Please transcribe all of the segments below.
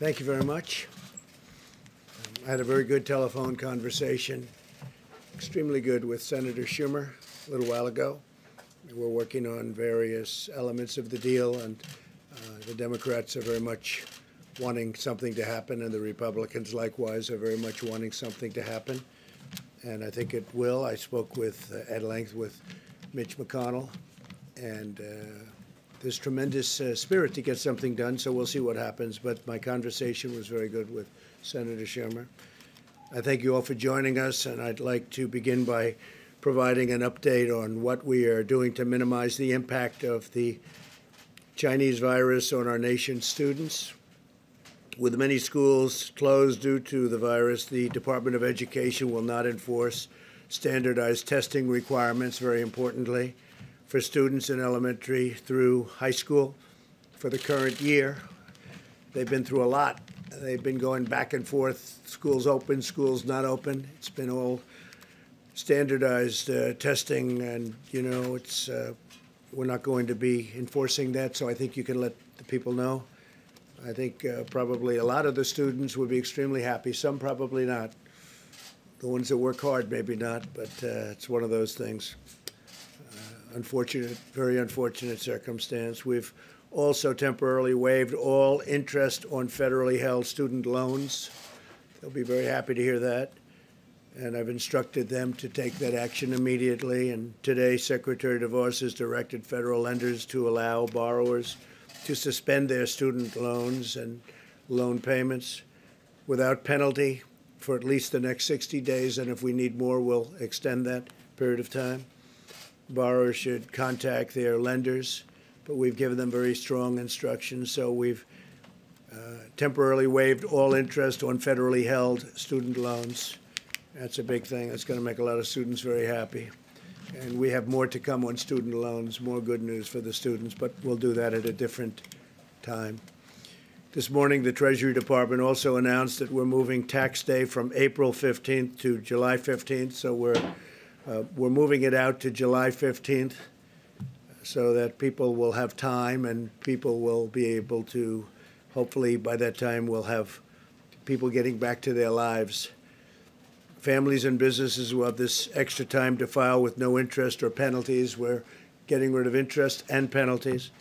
Thank you very much. I had a very good telephone conversation, extremely good, with Senator Schumer a little while ago. We're working on various elements of the deal, and the Democrats are very much wanting something to happen, and the Republicans likewise are very much wanting something to happen. And I think it will. I spoke at length with Mitch McConnell, and there's tremendous spirit to get something done, so we'll see what happens. But my conversation was very good with Senator Schumer. I thank you all for joining us, and I'd like to begin by providing an update on what we are doing to minimize the impact of the Chinese virus on our nation's students. With many schools closed due to the virus, the Department of Education will not enforce standardized testing requirements, very importantly, for students in elementary through high school for the current year. They've been through a lot. They've been going back and forth, schools open, schools not open. It's been all standardized testing, and, we're not going to be enforcing that, so I think you can let the people know. I think probably a lot of the students would be extremely happy. Some probably not. The ones that work hard, maybe not, but it's one of those things. Unfortunate, very unfortunate circumstance. We've also temporarily waived all interest on federally held student loans. They'll be very happy to hear that. And I've instructed them to take that action immediately. And today, Secretary DeVos has directed federal lenders to allow borrowers to suspend their student loans and loan payments without penalty for at least the next 60 days. And if we need more, we'll extend that period of time. Borrowers should contact their lenders, but we've given them very strong instructions. So we've temporarily waived all interest on federally held student loans. That's a big thing. That's going to make a lot of students very happy. And we have more to come on student loans, more good news for the students, but we'll do that at a different time. This morning, the Treasury Department also announced that we're moving tax day from April 15th to July 15th. So we're moving it out to July 15th so that people will have time and people will be able to, hopefully by that time, we'll have people getting back to their lives. Families and businesses will have this extra time to file with no interest or penalties. We're getting rid of interest and penalties.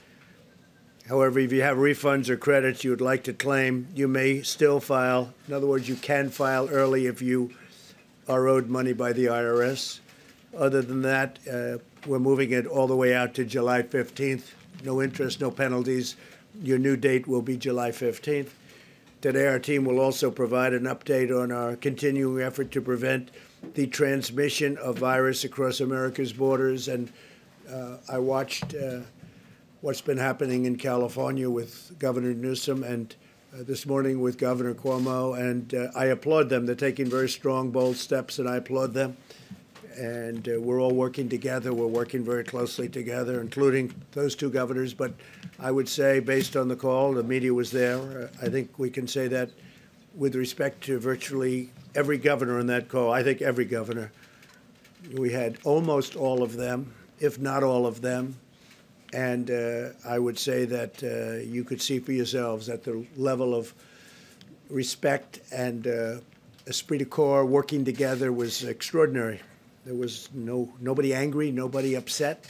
However, if you have refunds or credits you would like to claim, you may still file. In other words, you can file early if you are owed money by the IRS. Other than that, we're moving it all the way out to July 15th. No interest, no penalties. Your new date will be July 15th. Today, our team will also provide an update on our continuing effort to prevent the transmission of virus across America's borders. And I watched what's been happening in California with Governor Newsom and this morning with Governor Cuomo, and I applaud them. They're taking very strong, bold steps, and I applaud them. And we're all working together. We're working very closely together, including those two governors. But I would say, based on the call, the media was there. I think we can say that with respect to virtually every governor on that call. I think every governor. We had almost all of them, if not all of them. And I would say that you could see for yourselves that the level of respect and esprit de corps working together was extraordinary. There was nobody angry, nobody upset.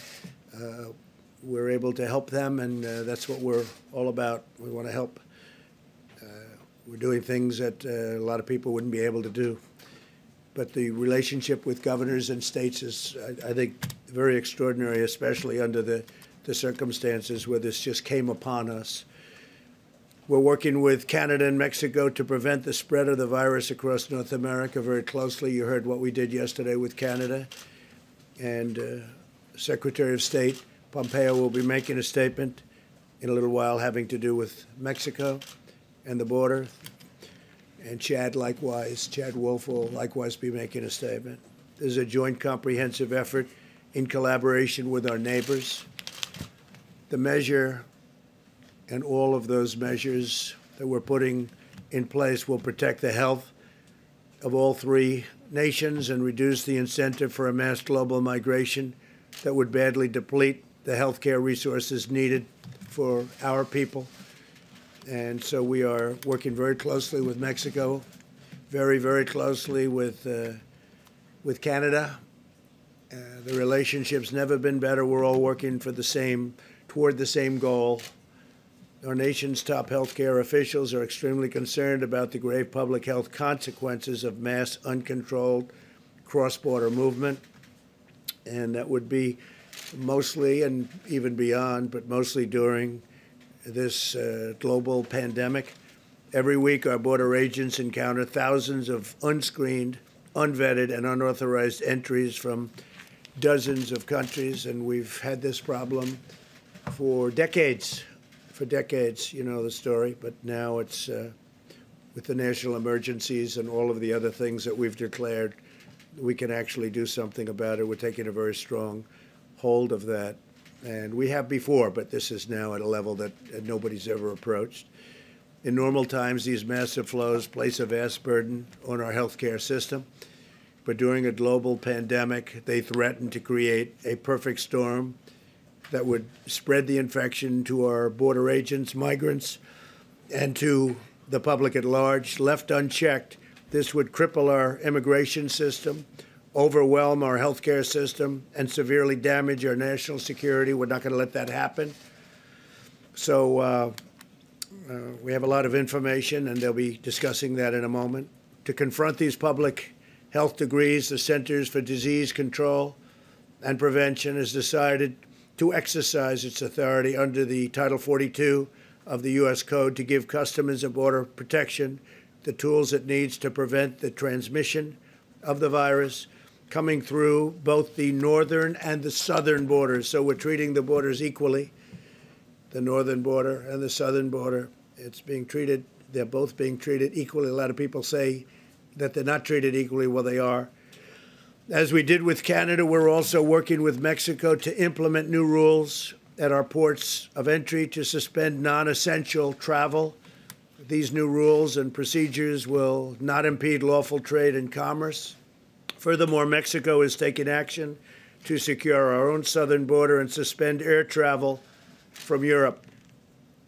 We're able to help them, and that's what we're all about. We want to help. We're doing things that a lot of people wouldn't be able to do. But the relationship with governors and states is, I think, very extraordinary, especially under the circumstances where this just came upon us. We're working with Canada and Mexico to prevent the spread of the virus across North America very closely. You heard what we did yesterday with Canada. And Secretary of State Pompeo will be making a statement in a little while having to do with Mexico and the border. And Chad Wolf will likewise be making a statement. There's a joint comprehensive effort in collaboration with our neighbors. The measure and all of those measures that we're putting in place will protect the health of all three nations and reduce the incentive for a mass global migration that would badly deplete the healthcare resources needed for our people. And so we are working very closely with Mexico, very, very closely with Canada. The relationship's never been better. We're all working for toward the same goal. Our nation's top healthcare officials are extremely concerned about the grave public health consequences of mass, uncontrolled cross-border movement. And that would be mostly, and even beyond, but mostly during this global pandemic. Every week, our border agents encounter thousands of unscreened, unvetted, and unauthorized entries from dozens of countries, and we've had this problem for decades. For decades, you know the story, but now it's with the national emergencies and all of the other things that we've declared, we can actually do something about it. We're taking a very strong hold of that. And we have before, but this is now at a level that nobody's ever approached. In normal times, these massive flows place a vast burden on our healthcare system. But during a global pandemic, they threaten to create a perfect storm that would spread the infection to our border agents, migrants, and to the public at large. Left unchecked, this would cripple our immigration system, overwhelm our healthcare system, and severely damage our national security. We're not going to let that happen. So we have a lot of information, and they'll be discussing that in a moment. To confront these public health degrees, the Centers for Disease Control and Prevention has decided to exercise its authority under the Title 42 of the U.S. Code to give customers of border protection the tools it needs to prevent the transmission of the virus coming through both the northern and the southern borders. So we're treating the borders equally, the northern border and the southern border. It's being treated, they're both being treated equally. A lot of people say that they're not treated equally. Well, they are. As we did with Canada, we're also working with Mexico to implement new rules at our ports of entry to suspend non-essential travel. These new rules and procedures will not impede lawful trade and commerce. Furthermore, Mexico is taking action to secure our own southern border and suspend air travel from Europe.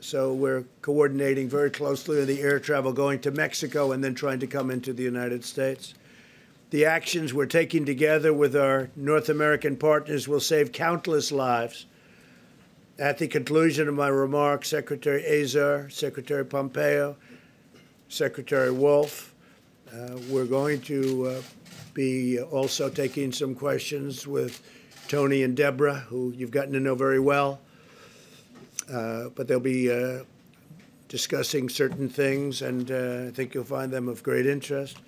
So we're coordinating very closely with the air travel going to Mexico and then trying to come into the United States. The actions we're taking together with our North American partners will save countless lives. At the conclusion of my remarks, Secretary Azar, Secretary Pompeo, Secretary Wolf, we're going to be also taking some questions with Tony and Deborah, who you've gotten to know very well. But they'll be discussing certain things, and I think you'll find them of great interest.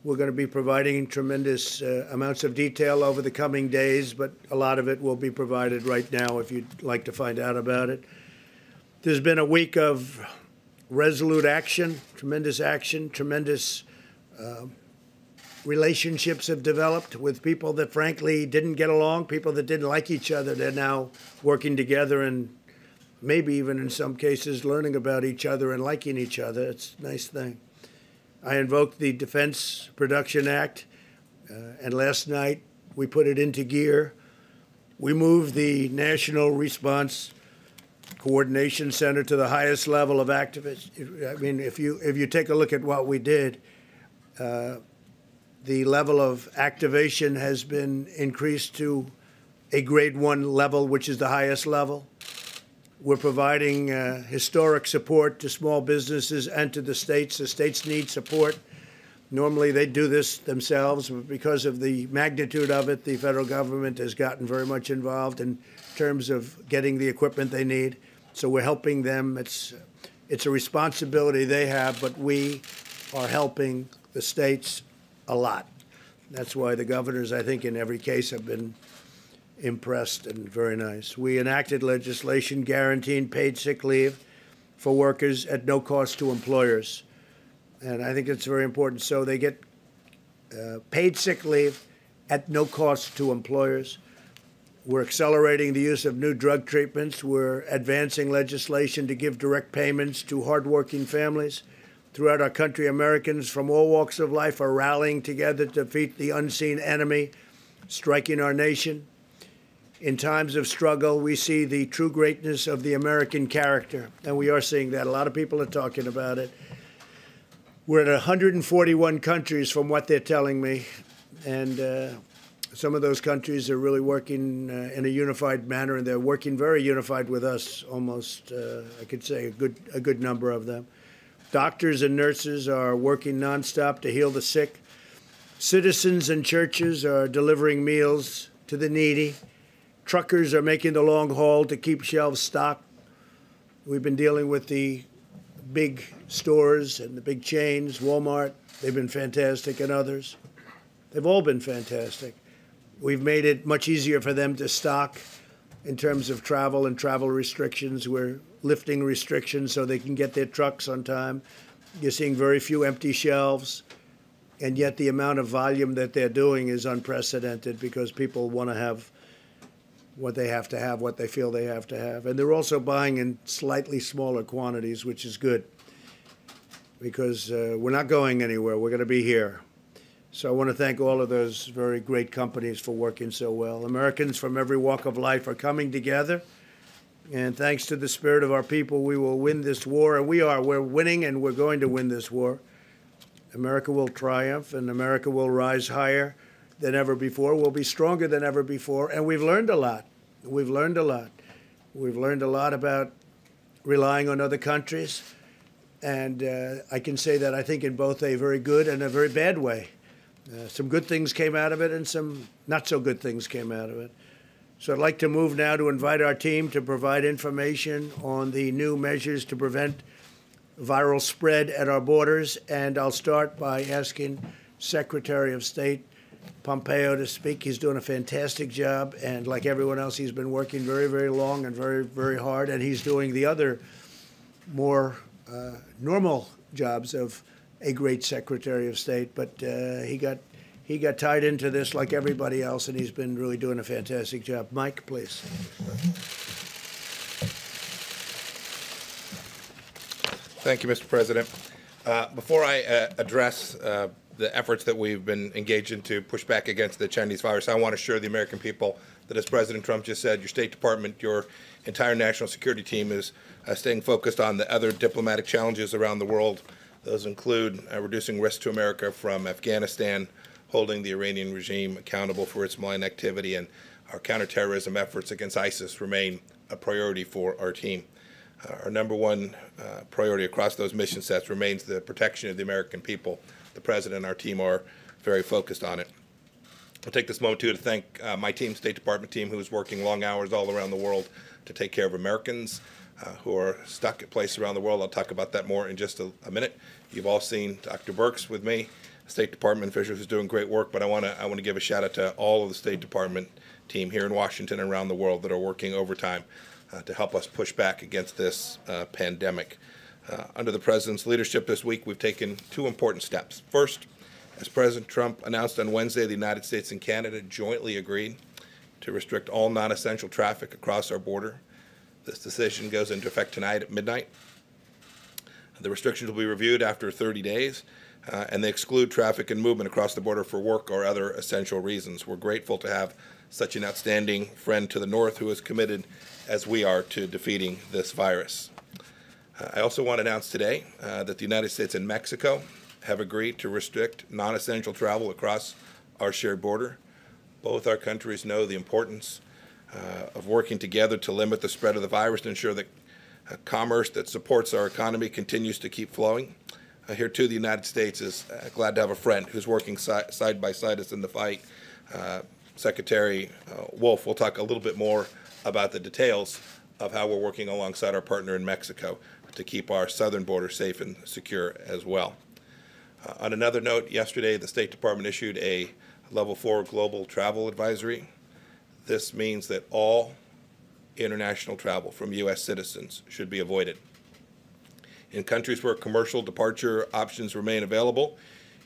We're going to be providing tremendous amounts of detail over the coming days, but a lot of it will be provided right now if you'd like to find out about it. There's been a week of resolute action, tremendous relationships have developed with people that frankly didn't get along, people that didn't like each other. They're now working together and maybe even in some cases learning about each other and liking each other. It's a nice thing. I invoked the Defense Production Act, and last night we put it into gear. We moved the National Response Coordination Center to the highest level of activists. I mean, if you take a look at what we did, the level of activation has been increased to a grade 1 level, which is the highest level. We're providing historic support to small businesses and to the states. The states need support. Normally, they do this themselves, but because of the magnitude of it, the federal government has gotten very much involved in terms of getting the equipment they need. So we're helping them. It's a responsibility they have, but we are helping the states a lot. That's why the governors, I think, in every case have been impressed and very nice. We enacted legislation guaranteeing paid sick leave for workers at no cost to employers. And I think it's very important. So they get paid sick leave at no cost to employers. We're accelerating the use of new drug treatments. We're advancing legislation to give direct payments to hardworking families. Throughout our country, Americans from all walks of life are rallying together to defeat the unseen enemy striking our nation. in times of struggle, we see the true greatness of the American character, and we are seeing that. A lot of people are talking about it. We're at 141 countries from what they're telling me, and some of those countries are really working in a unified manner, and they're working very unified with us, almost, I could say, a good number of them. Doctors and nurses are working nonstop to heal the sick. Citizens and churches are delivering meals to the needy. Truckers are making the long haul to keep shelves stocked. We've been dealing with the big stores and the big chains, Walmart. They've been fantastic, and others. They've all been fantastic. We've made it much easier for them to stock in terms of travel and travel restrictions. We're lifting restrictions so they can get their trucks on time. You're seeing very few empty shelves, and yet the amount of volume that they're doing is unprecedented because people want to have what they have to have, what they feel they have to have. And they're also buying in slightly smaller quantities, which is good because we're not going anywhere. We're going to be here. So I want to thank all of those very great companies for working so well. Americans from every walk of life are coming together. And thanks to the spirit of our people, we will win this war. And we're winning, and we're going to win this war. America will triumph, and America will rise higher than ever before. We'll be stronger than ever before. And we've learned a lot. We've learned a lot. We've learned a lot about relying on other countries. And I can say that I think in both a very good and a very bad way. Some good things came out of it, and some not so good things came out of it. So I'd like to move now to invite our team to provide information on the new measures to prevent viral spread at our borders. And I'll start by asking Secretary of State Pompeo to speak. He's doing a fantastic job, and like everyone else, he's been working very, very long and very, very hard, and he's doing the other more normal jobs of a great Secretary of State, but he got tied into this like everybody else, and he's been really doing a fantastic job. Mike, please. Thank you, Mr. President. Before I address the efforts that we've been engaged in to push back against the Chinese virus, I want to assure the American people that, as President Trump just said, your State Department, your entire national security team is staying focused on the other diplomatic challenges around the world. Those include reducing risk to America from Afghanistan, holding the Iranian regime accountable for its malign activity, and our counterterrorism efforts against ISIS remain a priority for our team. Our number one priority across those mission sets remains the protection of the American people. The President and our team are very focused on it. I'll take this moment, too, to thank my team, State Department team, who is working long hours all around the world to take care of Americans who are stuck at places around the world. I'll talk about that more in just a minute. You've all seen Dr. Birx with me, State Department official who's doing great work, but I want to give a shout out to all of the State Department team here in Washington and around the world that are working overtime to help us push back against this pandemic. Under the President's leadership this week, we've taken two important steps. First, as President Trump announced on Wednesday, the United States and Canada jointly agreed to restrict all non-essential traffic across our border. This decision goes into effect tonight at midnight. The restrictions will be reviewed after 30 days, and they exclude traffic and movement across the border for work or other essential reasons. We're grateful to have such an outstanding friend to the north who is committed, as we are, to defeating this virus. I also want to announce today that the United States and Mexico have agreed to restrict non-essential travel across our shared border. Both our countries know the importance of working together to limit the spread of the virus and ensure that commerce that supports our economy continues to keep flowing. Here, too, the United States is glad to have a friend who's working side by side us in the fight. Secretary Wolf will talk a little bit more about the details of how we're working alongside our partner in Mexico to keep our southern border safe and secure as well. On another note, yesterday the State Department issued a Level 4 global travel advisory. This means that all international travel from U.S. citizens should be avoided. In countries where commercial departure options remain available,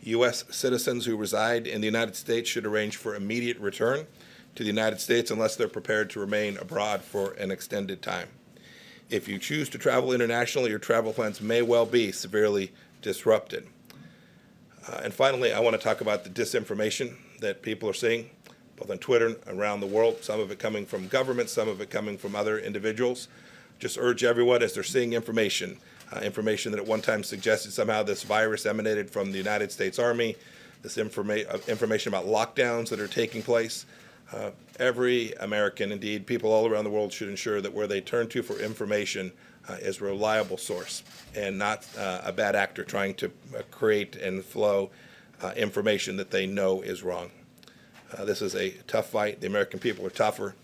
U.S. citizens who reside in the United States should arrange for immediate return to the United States unless they're prepared to remain abroad for an extended time. If you choose to travel internationally, your travel plans may well be severely disrupted. And finally, I want to talk about the disinformation that people are seeing. both on Twitter and around the world, some of it coming from government, some of it coming from other individuals. Just urge everyone, as they're seeing information that at one time suggested somehow this virus emanated from the United States Army, this information about lockdowns that are taking place. Every American, indeed people all around the world, should ensure that where they turn to for information is a reliable source and not a bad actor trying to create and flow information that they know is wrong. This is a tough fight. The American people are tougher.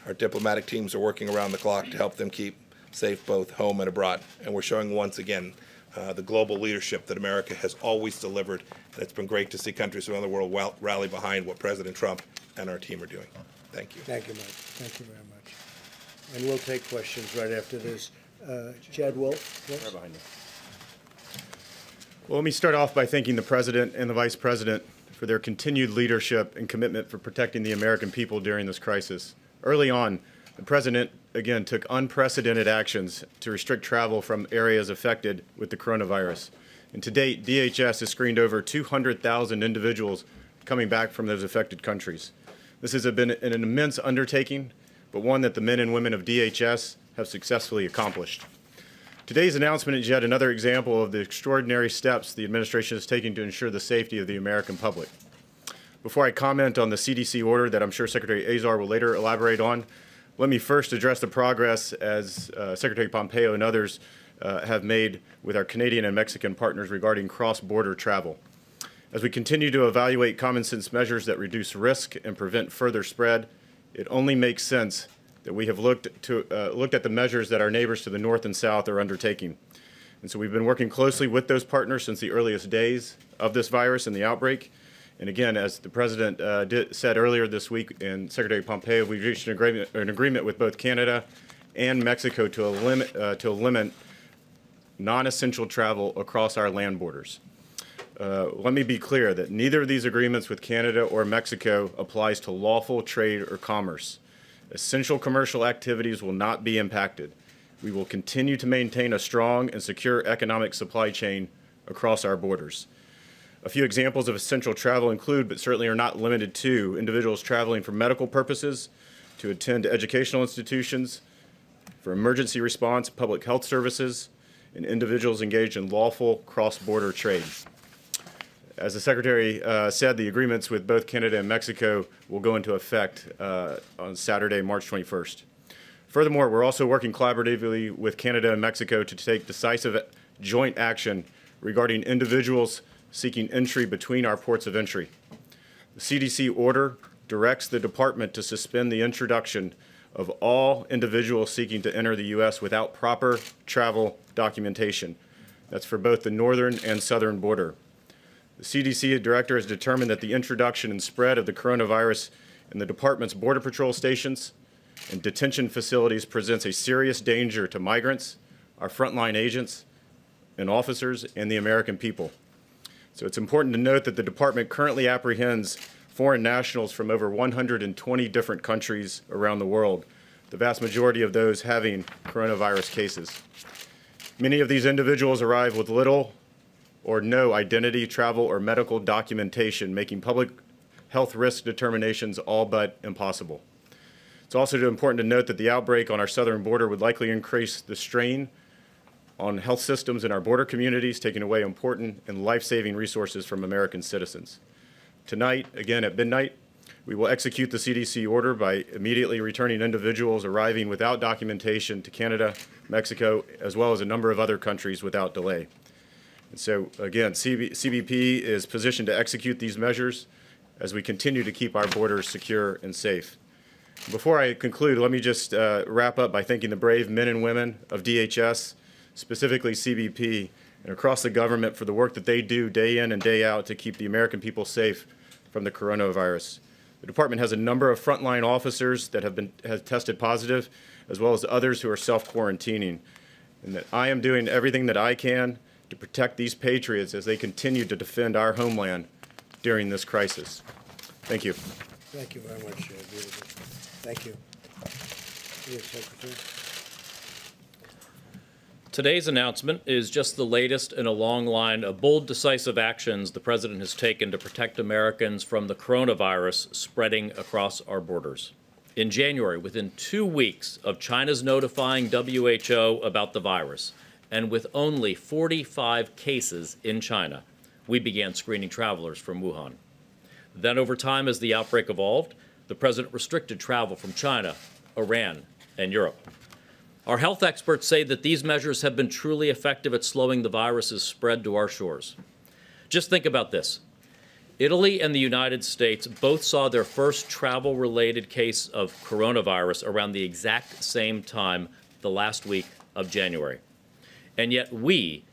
Our diplomatic teams are working around the clock to help them keep safe both home and abroad. And we're showing once again the global leadership that America has always delivered. And it's been great to see countries around the world rally behind what President Trump and our team are doing. Thank you. Thank you, Mike. Thank you very much. And we'll take questions right after this. Chad Wolf, yes? Right behind you. Well, let me start off by thanking the President and the Vice President for their continued leadership and commitment for protecting the American people during this crisis. Early on, the President, again, took unprecedented actions to restrict travel from areas affected with the coronavirus. And to date, DHS has screened over 200,000 individuals coming back from those affected countries. This has been an immense undertaking, but one that the men and women of DHS have successfully accomplished. Today's announcement is yet another example of the extraordinary steps the administration is taking to ensure the safety of the American public. Before I comment on the CDC order that I'm sure Secretary Azar will later elaborate on, let me first address the progress as Secretary Pompeo and others have made with our Canadian and Mexican partners regarding cross-border travel. As we continue to evaluate common sense measures that reduce risk and prevent further spread, it only makes sense that we have looked at the measures that our neighbors to the north and south are undertaking. And so we've been working closely with those partners since the earliest days of this virus and the outbreak. And again, as the President said earlier this week, and Secretary Pompeo, we've reached an agreement with both Canada and Mexico to limit non-essential travel across our land borders. Let me be clear that neither of these agreements with Canada or Mexico applies to lawful trade or commerce. Essential commercial activities will not be impacted. We will continue to maintain a strong and secure economic supply chain across our borders. A few examples of essential travel include, but certainly are not limited to, individuals traveling for medical purposes, to attend educational institutions, for emergency response, public health services, and individuals engaged in lawful cross-border trade. As the Secretary said, the agreements with both Canada and Mexico will go into effect on Saturday, March 21st. Furthermore, we're also working collaboratively with Canada and Mexico to take decisive joint action regarding individuals seeking entry between our ports of entry. The CDC order directs the Department to suspend the introduction of all individuals seeking to enter the U.S. without proper travel documentation. That's for both the northern and southern border. The CDC director has determined that the introduction and spread of the coronavirus in the department's border patrol stations and detention facilities presents a serious danger to migrants, our frontline agents and officers, and the American people. So it's important to note that the department currently apprehends foreign nationals from over 120 different countries around the world, the vast majority of those having coronavirus cases. Many of these individuals arrive with little or no identity, travel, or medical documentation, making public health risk determinations all but impossible. It's also important to note that the outbreak on our southern border would likely increase the strain on health systems in our border communities, taking away important and life-saving resources from American citizens. Tonight, again at midnight, we will execute the CDC order by immediately returning individuals arriving without documentation to Canada, Mexico, as well as a number of other countries without delay. And so, again, CBP is positioned to execute these measures as we continue to keep our borders secure and safe. Before I conclude, let me just wrap up by thanking the brave men and women of DHS, specifically CBP, and across the government for the work that they do day in and day out to keep the American people safe from the coronavirus. The department has a number of frontline officers that have tested positive, as well as others who are self-quarantining, and that I am doing everything that I can to protect these patriots as they continue to defend our homeland during this crisis. Thank you. Thank you very much, David. Thank you. Yes, Secretary. Today's announcement is just the latest in a long line of bold, decisive actions the President has taken to protect Americans from the coronavirus spreading across our borders. In January, within 2 weeks of China's notifying WHO about the virus, and with only 45 cases in China, we began screening travelers from Wuhan. Then, over time, as the outbreak evolved, the President restricted travel from China, Iran, and Europe. Our health experts say that these measures have been truly effective at slowing the virus's spread to our shores. Just think about this. Italy and the United States both saw their first travel-related case of coronavirus around the exact same time, the last week of January. And yet we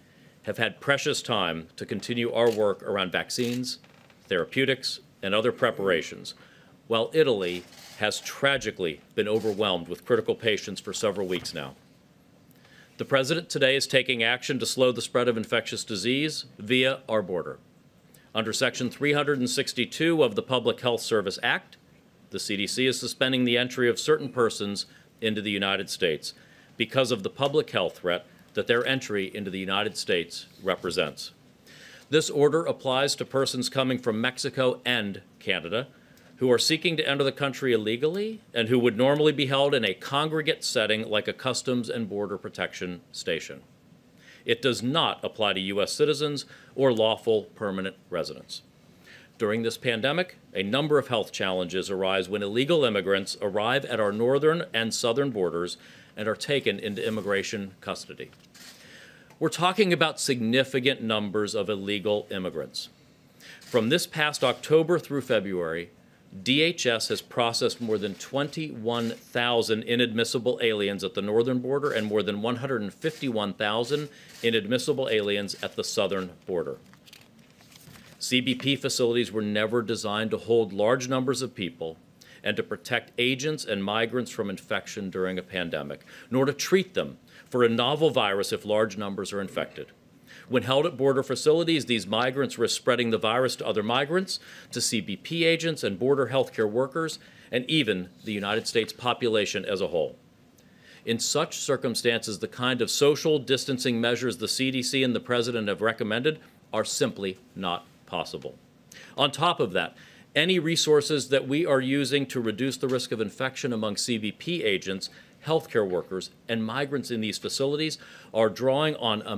have had precious time to continue our work around vaccines, therapeutics, and other preparations, while Italy has tragically been overwhelmed with critical patients for several weeks now. The President today is taking action to slow the spread of infectious disease via our border. Under Section 362 of the Public Health Service Act, the CDC is suspending the entry of certain persons into the United States because of the public health threat that their entry into the United States represents. This order applies to persons coming from Mexico and Canada who are seeking to enter the country illegally and who would normally be held in a congregate setting like a Customs and Border Protection station. It does not apply to U.S. citizens or lawful permanent residents. During this pandemic, a number of health challenges arise when illegal immigrants arrive at our northern and southern borders and are taken into immigration custody. We're talking about significant numbers of illegal immigrants. From this past October through February, DHS has processed more than 21,000 inadmissible aliens at the northern border and more than 151,000 inadmissible aliens at the southern border. CBP facilities were never designed to hold large numbers of people and to protect agents and migrants from infection during a pandemic, nor to treat them for a novel virus if large numbers are infected. When held at border facilities, these migrants risk spreading the virus to other migrants, to CBP agents and border healthcare workers, and even the United States population as a whole. In such circumstances, the kind of social distancing measures the CDC and the President have recommended are simply not possible. On top of that, any resources that we are using to reduce the risk of infection among CBP agents, healthcare workers, and migrants in these facilities are drawing on an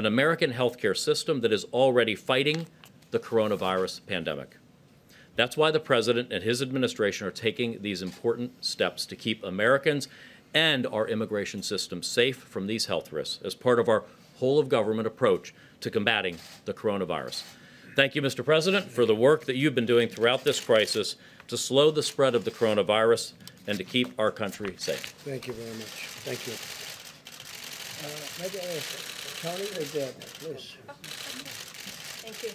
American healthcare system that is already fighting the coronavirus pandemic. That's why the President and his administration are taking these important steps to keep Americans and our immigration system safe from these health risks as part of our whole-of-government approach to combating the coronavirus. Thank you, Mr. President, for the work that you've been doing throughout this crisis to slow the spread of the coronavirus and to keep our country safe. Thank you very much. Thank you. Maybe Tony or Deb, please.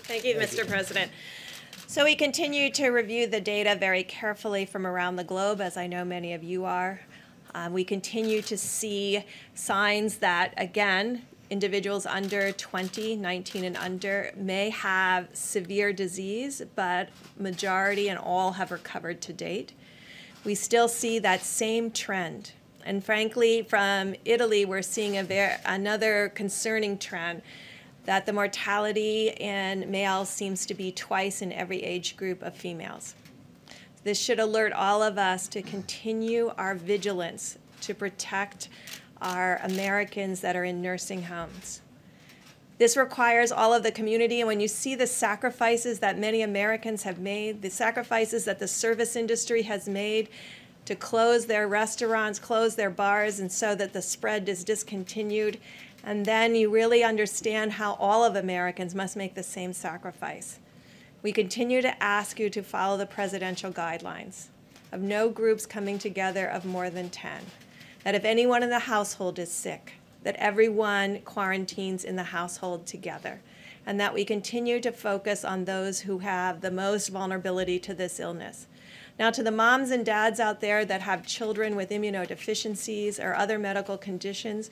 Thank you, Mr. President. So we continue to review the data very carefully from around the globe, as I know many of you are. We continue to see signs that, again, individuals under 20, 19 and under may have severe disease, but majority and all have recovered to date. We still see that same trend. And frankly, from Italy, we're seeing another concerning trend, that the mortality in males seems to be twice in every age group of females. This should alert all of us to continue our vigilance to protect our Americans that are in nursing homes. This requires all of the community, and when you see the sacrifices that many Americans have made, the sacrifices that the service industry has made to close their restaurants, close their bars, and so that the spread is discontinued, and then you really understand how all of Americans must make the same sacrifice. We continue to ask you to follow the presidential guidelines of no groups coming together of more than 10, that if anyone in the household is sick, that everyone quarantines in the household together, and that we continue to focus on those who have the most vulnerability to this illness. Now, to the moms and dads out there that have children with immunodeficiencies or other medical conditions,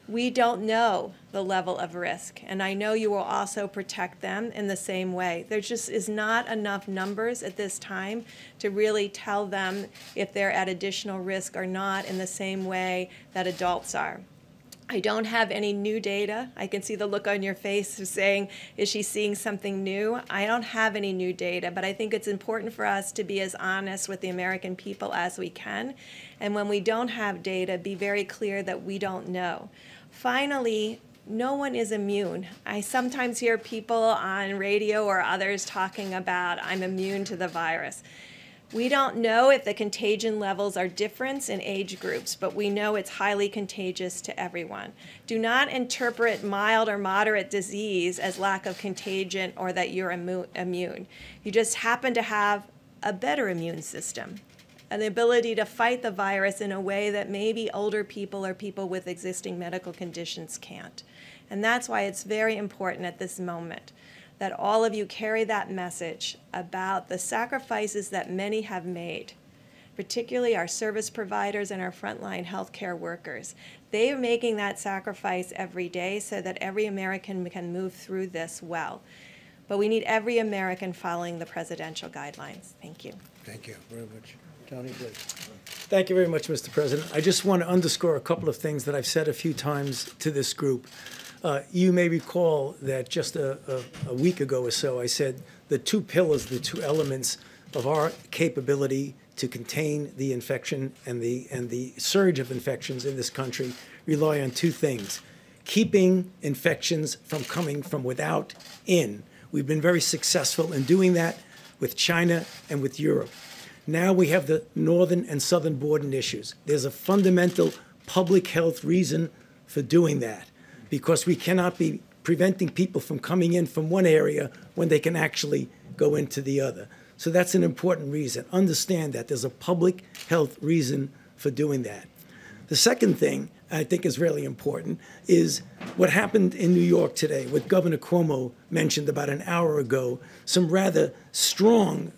we don't know the level of risk, and I know you will also protect them in the same way. There just is not enough numbers at this time to really tell them if they're at additional risk or not in the same way that adults are. I don't have any new data. I can see the look on your face of saying, is she seeing something new? I don't have any new data, but I think it's important for us to be as honest with the American people as we can. And when we don't have data, be very clear that we don't know. Finally, no one is immune. I sometimes hear people on radio or others talking about, I'm immune to the virus. We don't know if the contagion levels are different in age groups, but we know it's highly contagious to everyone. Do not interpret mild or moderate disease as lack of contagion or that you're immune. You just happen to have a better immune system, and the ability to fight the virus in a way that maybe older people or people with existing medical conditions can't. And that's why it's very important at this moment that all of you carry that message about the sacrifices that many have made, particularly our service providers and our frontline healthcare workers. They are making that sacrifice every day so that every American can move through this well. But we need every American following the presidential guidelines. Thank you. Thank you very much. Tony, please. Thank you very much, Mr. President. I just want to underscore a couple of things that I've said a few times to this group. You may recall that just a week ago or so, I said the two pillars, the two elements of our capability to contain the infection and the surge of infections in this country rely on two things: keeping infections from coming from without in. We've been very successful in doing that with China and with Europe. Now we have the northern and southern border issues. There's a fundamental public health reason for doing that, because we cannot be preventing people from coming in from one area when they can actually go into the other. So that's an important reason. Understand that there's a public health reason for doing that. The second thing I think is really important is what happened in New York today, what Governor Cuomo mentioned about an hour ago, some rather strong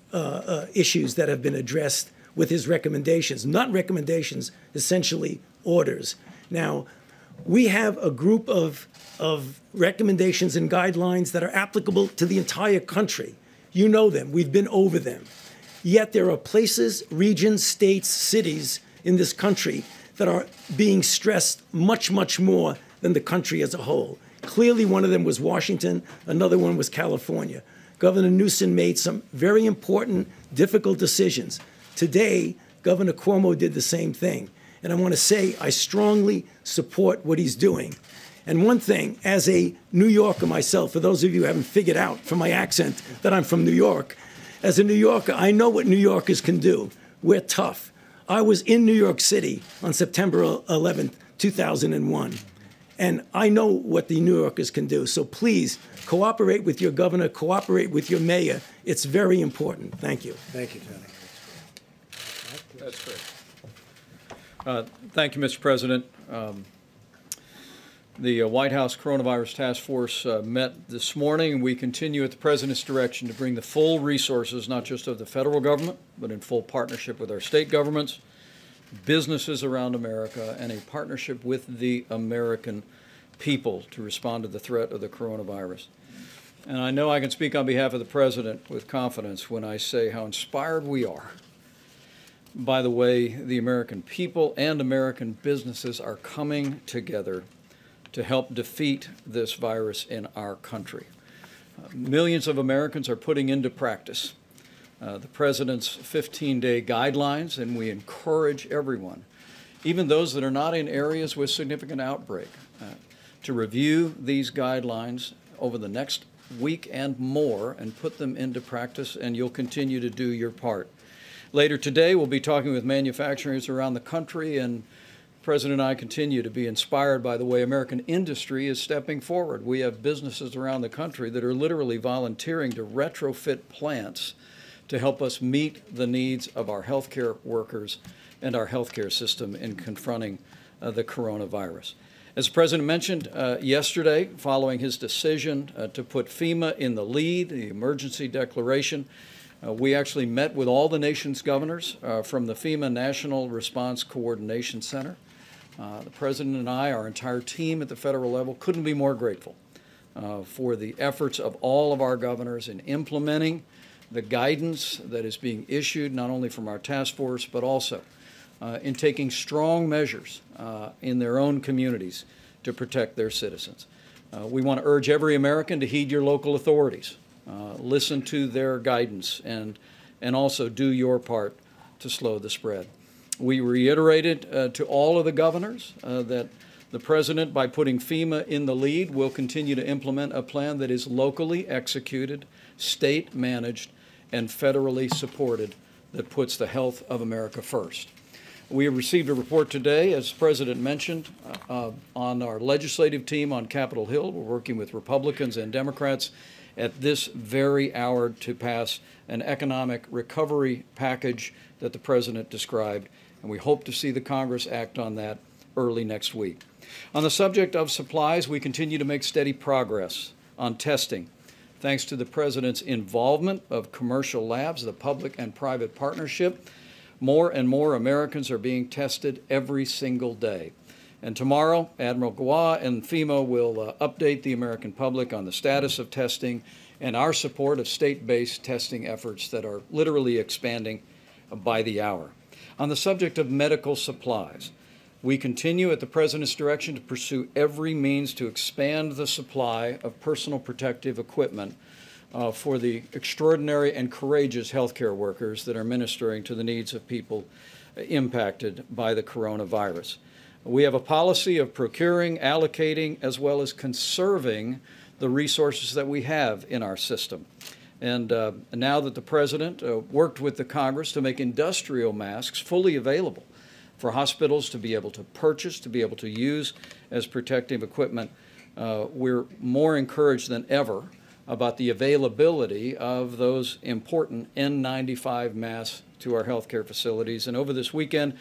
issues that have been addressed with his recommendations. Not recommendations, essentially orders. Now, we have a group of recommendations and guidelines that are applicable to the entire country. You know them. We've been over them. Yet there are places, regions, states, cities in this country that are being stressed much, much more than the country as a whole. Clearly, one of them was Washington. Another one was California. Governor Newsom made some very important, difficult decisions. Today, Governor Cuomo did the same thing. And I want to say I strongly support what he's doing. And one thing, as a New Yorker myself, for those of you who haven't figured out from my accent that I'm from New York, as a New Yorker, I know what New Yorkers can do. We're tough. I was in New York City on September 11th, 2001. And I know what the New Yorkers can do. So please, cooperate with your governor, cooperate with your mayor. It's very important. Thank you. Thank you, Tony. That's great. Thank you, Mr. President. The White House Coronavirus Task Force met this morning. We continue at the President's direction to bring the full resources, not just of the federal government, but in full partnership with our state governments, businesses around America, and a partnership with the American people to respond to the threat of the coronavirus. And I know I can speak on behalf of the President with confidence when I say how inspired we are by the way the American people and American businesses are coming together to help defeat this virus in our country. Millions of Americans are putting into practice the President's 15-day guidelines, and we encourage everyone, even those that are not in areas with significant outbreak, to review these guidelines over the next week and more and put them into practice, and you'll continue to do your part. Later today, we'll be talking with manufacturers around the country, and the President and I continue to be inspired by the way American industry is stepping forward. We have businesses around the country that are literally volunteering to retrofit plants to help us meet the needs of our healthcare workers and our healthcare system in confronting the coronavirus. As the President mentioned yesterday, following his decision to put FEMA in the lead, the emergency declaration, we actually met with all the nation's governors from the FEMA National Response Coordination Center. The President and I, our entire team at the federal level, couldn't be more grateful for the efforts of all of our governors in implementing the guidance that is being issued not only from our task force, but also in taking strong measures in their own communities to protect their citizens. We want to urge every American to heed your local authorities, listen to their guidance, and also do your part to slow the spread. We reiterated to all of the governors that the President, by putting FEMA in the lead, will continue to implement a plan that is locally executed, state managed, and federally supported that puts the health of America first. We have received a report today, as the President mentioned, on our legislative team on Capitol Hill. We're working with Republicans and Democrats at this very hour to pass an economic recovery package that the President described, and we hope to see the Congress act on that early next week. On the subject of supplies, we continue to make steady progress on testing. Thanks to the President's involvement of commercial labs, the public and private partnership, more and more Americans are being tested every single day. And tomorrow, Admiral Gua and FEMA will update the American public on the status of testing and our support of state-based testing efforts that are literally expanding by the hour. On the subject of medical supplies, we continue at the President's direction to pursue every means to expand the supply of personal protective equipment for the extraordinary and courageous healthcare workers that are ministering to the needs of people impacted by the coronavirus. We have a policy of procuring, allocating, as well as conserving the resources that we have in our system. And now that the President worked with the Congress to make industrial masks fully available for hospitals to be able to purchase, to be able to use as protective equipment, we're more encouraged than ever about the availability of those important N95 masks to our healthcare facilities. And over this weekend,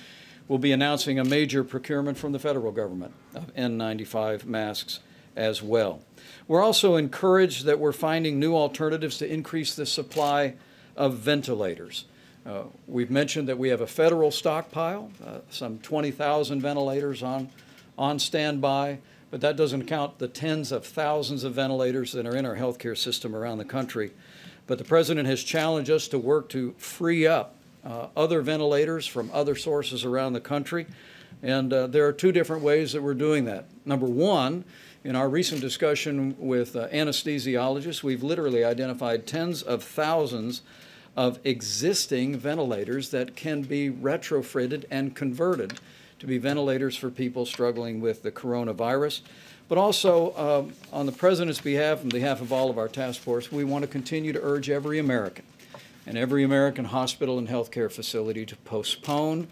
we'll be announcing a major procurement from the federal government of N95 masks as well. We're also encouraged that we're finding new alternatives to increase the supply of ventilators. We've mentioned that we have a federal stockpile, some 20,000 ventilators on standby, but that doesn't count the tens of thousands of ventilators that are in our healthcare system around the country. But the President has challenged us to work to free up other ventilators from other sources around the country. And there are two different ways that we're doing that. Number one, in our recent discussion with anesthesiologists, we've literally identified tens of thousands of existing ventilators that can be retrofitted and converted to be ventilators for people struggling with the coronavirus. But also, on the President's behalf, on behalf of all of our task force, we want to continue to urge every American and every American hospital and healthcare facility to postpone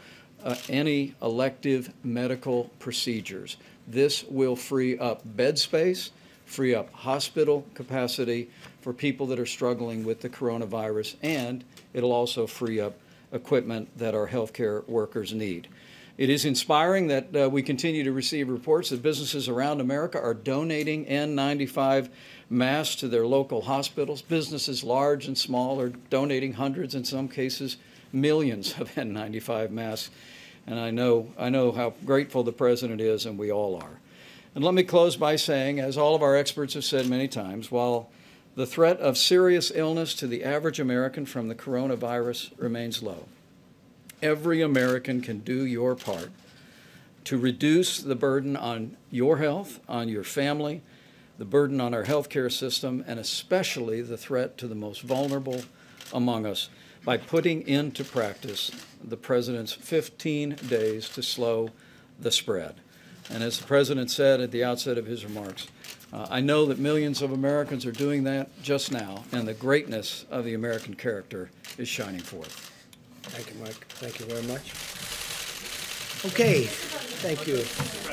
any elective medical procedures. This will free up bed space, free up hospital capacity for people that are struggling with the coronavirus, and it'll also free up equipment that our healthcare workers need. It is inspiring that we continue to receive reports that businesses around America are donating N95 masks to their local hospitals. Businesses large and small are donating hundreds, in some cases millions of N95 masks. And I know how grateful the President is, and we all are. And let me close by saying, as all of our experts have said many times, while the threat of serious illness to the average American from the coronavirus remains low, every American can do your part to reduce the burden on your health, on your family, the burden on our healthcare system, and especially the threat to the most vulnerable among us by putting into practice the President's 15 days to slow the spread. And as the President said at the outset of his remarks, I know that millions of Americans are doing that just now, and the greatness of the American character is shining forth. Thank you, Mike. Thank you very much. Okay, thank you.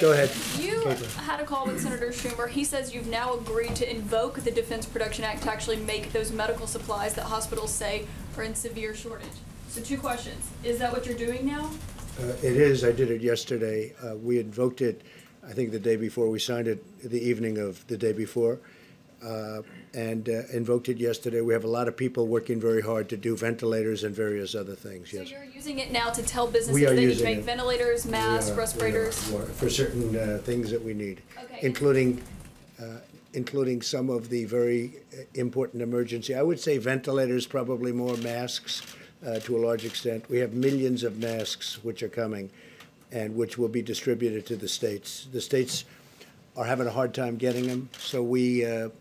Go ahead. You Caitlin. had a call with Senator Schumer. He says you've now agreed to invoke the Defense Production Act to actually make those medical supplies that hospitals say are in severe shortage. So two questions. Is that what you're doing now? It is. I did it yesterday. We invoked it, I think, the day before. We signed it the evening of the day before. And invoked it yesterday. We have a lot of people working very hard to do ventilators and various other things, yes. So you're using it now to tell businesses We are they need to using make it. ventilators, masks, We are respirators? for certain things that we need, Okay. including some of the very important emergency. I would say ventilators, probably more masks to a large extent. We have millions of masks which are coming and which will be distributed to the states. The states are having a hard time getting them. So we're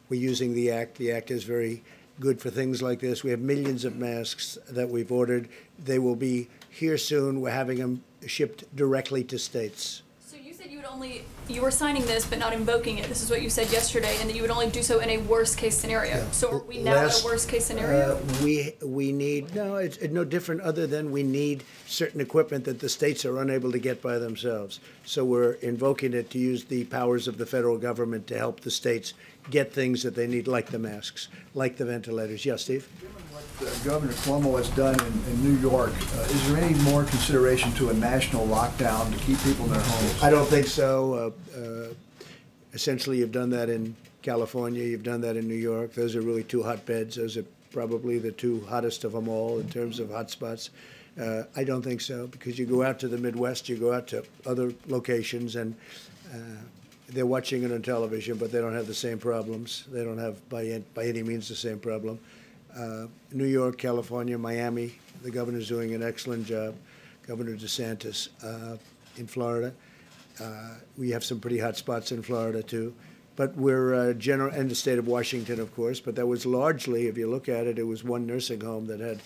using the Act. The Act is very good for things like this. We have millions of masks that we've ordered. They will be here soon. We're having them shipped directly to states. So you said you were signing this but not invoking it. This is what you said yesterday, and that you would only do so in a worst case scenario. Yeah. So are we now at a worst case scenario? We need, no, it's no different other than we need certain equipment that the states are unable to get by themselves. So we're invoking it to use the powers of the federal government to help the states get things that they need, like the masks, like the ventilators. Yes, Steve? What Governor Cuomo has done in New York, is there any more consideration to a national lockdown to keep people in their homes? I don't think so. Essentially, you've done that in California, you've done that in New York. Those are really two hotbeds. Those are probably the two hottest of them all in terms of hotspots. I don't think so, because you go out to the Midwest, you go out to other locations, and they're watching it on television, but they don't have the same problems. They don't have, by any means, the same problem. New York, California, Miami, the governor's doing an excellent job. Governor DeSantis in Florida. We have some pretty hot spots in Florida, too. But we're and the state of Washington, of course. But that was largely, if you look at it, it was one nursing home that had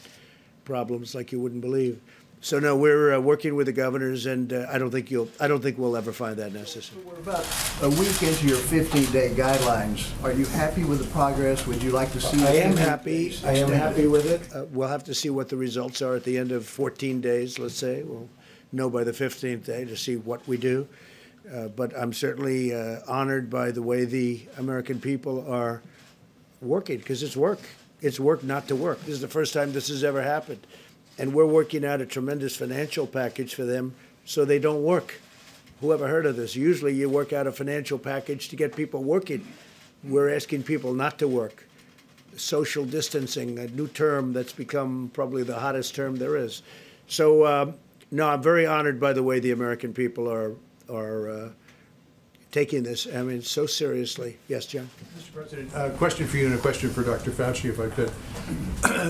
problems like you wouldn't believe. So no, we're working with the governors, and I don't think we'll ever find that necessary. We're about a week into your 15-day guidelines. Are you happy with the progress? Would you like to see? I am happy. I am happy with it. We'll have to see what the results are at the end of 14 days. Let's say we'll know by the 15th day to see what we do. But I'm certainly honored by the way the American people are working, because it's work. It's work not to work. This is the first time this has ever happened. And we're working out a tremendous financial package for them so they don't work. Who ever heard of this? Usually you work out a financial package to get people working. We're asking people not to work. Social distancing, a new term that's become probably the hottest term there is. So, no, I'm very honored by the way the American people are taking this, I mean, so seriously. Yes, John? Mr. President, a question for you and a question for Dr. Fauci, if I could.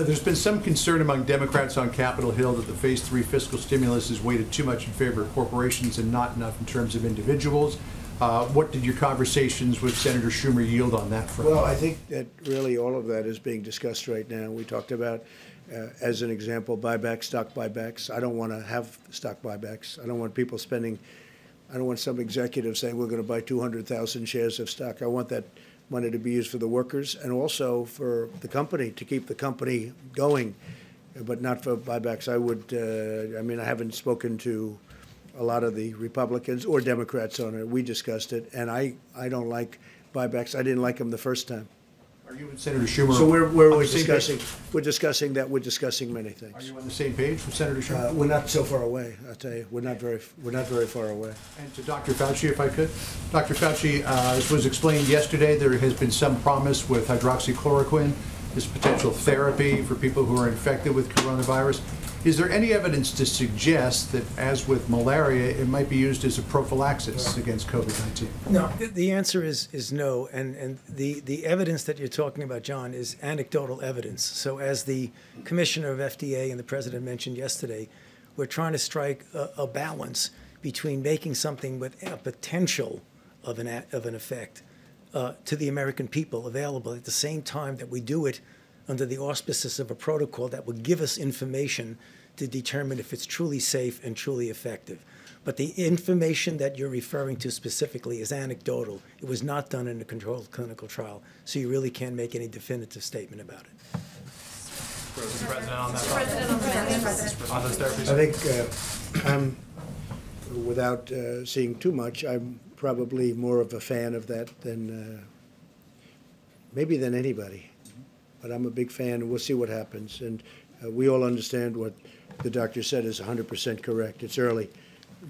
There's been some concern among Democrats on Capitol Hill that the Phase 3 fiscal stimulus is weighted too much in favor of corporations and not enough in terms of individuals. What did your conversations with Senator Schumer yield on that front? Well, I think that really all of that is being discussed right now. We talked about, as an example, buybacks, stock buybacks. I don't want to have stock buybacks. I don't want people spending. I don't want some executive saying we're going to buy 200,000 shares of stock. I want that money to be used for the workers and also for the company, to keep the company going, but not for buybacks. I would, I mean, I haven't spoken to a lot of the Republicans or Democrats on it. We discussed it, and I don't like buybacks. I didn't like them the first time. Are you and Senator Schumer? So we're discussing. We're discussing that. We're discussing many things. Are you on the same page with Senator Schumer? We're not so far away. I'll tell you, we're not very far away. And to Dr. Fauci, if I could, Dr. Fauci, as was explained yesterday, there has been some promise with hydroxychloroquine, this potential therapy for people who are infected with coronavirus. Is there any evidence to suggest that, as with malaria, it might be used as a prophylaxis against COVID-19? No, the answer is no. And the evidence that you're talking about, John, is anecdotal evidence. So as the commissioner of FDA and the president mentioned yesterday, we're trying to strike a balance between making something with a potential of an effect to the American people available at the same time that we do it under the auspices of a protocol that would give us information to determine if it's truly safe and truly effective. But the information that you're referring to specifically is anecdotal. It was not done in a controlled clinical trial, so you really can't make any definitive statement about it. Mr. President, on that on those therapies. I think without seeing too much, I'm probably more of a fan of that than maybe than anybody. But I'm a big fan. We'll see what happens. And we all understand what the doctor said is 100% correct. It's early.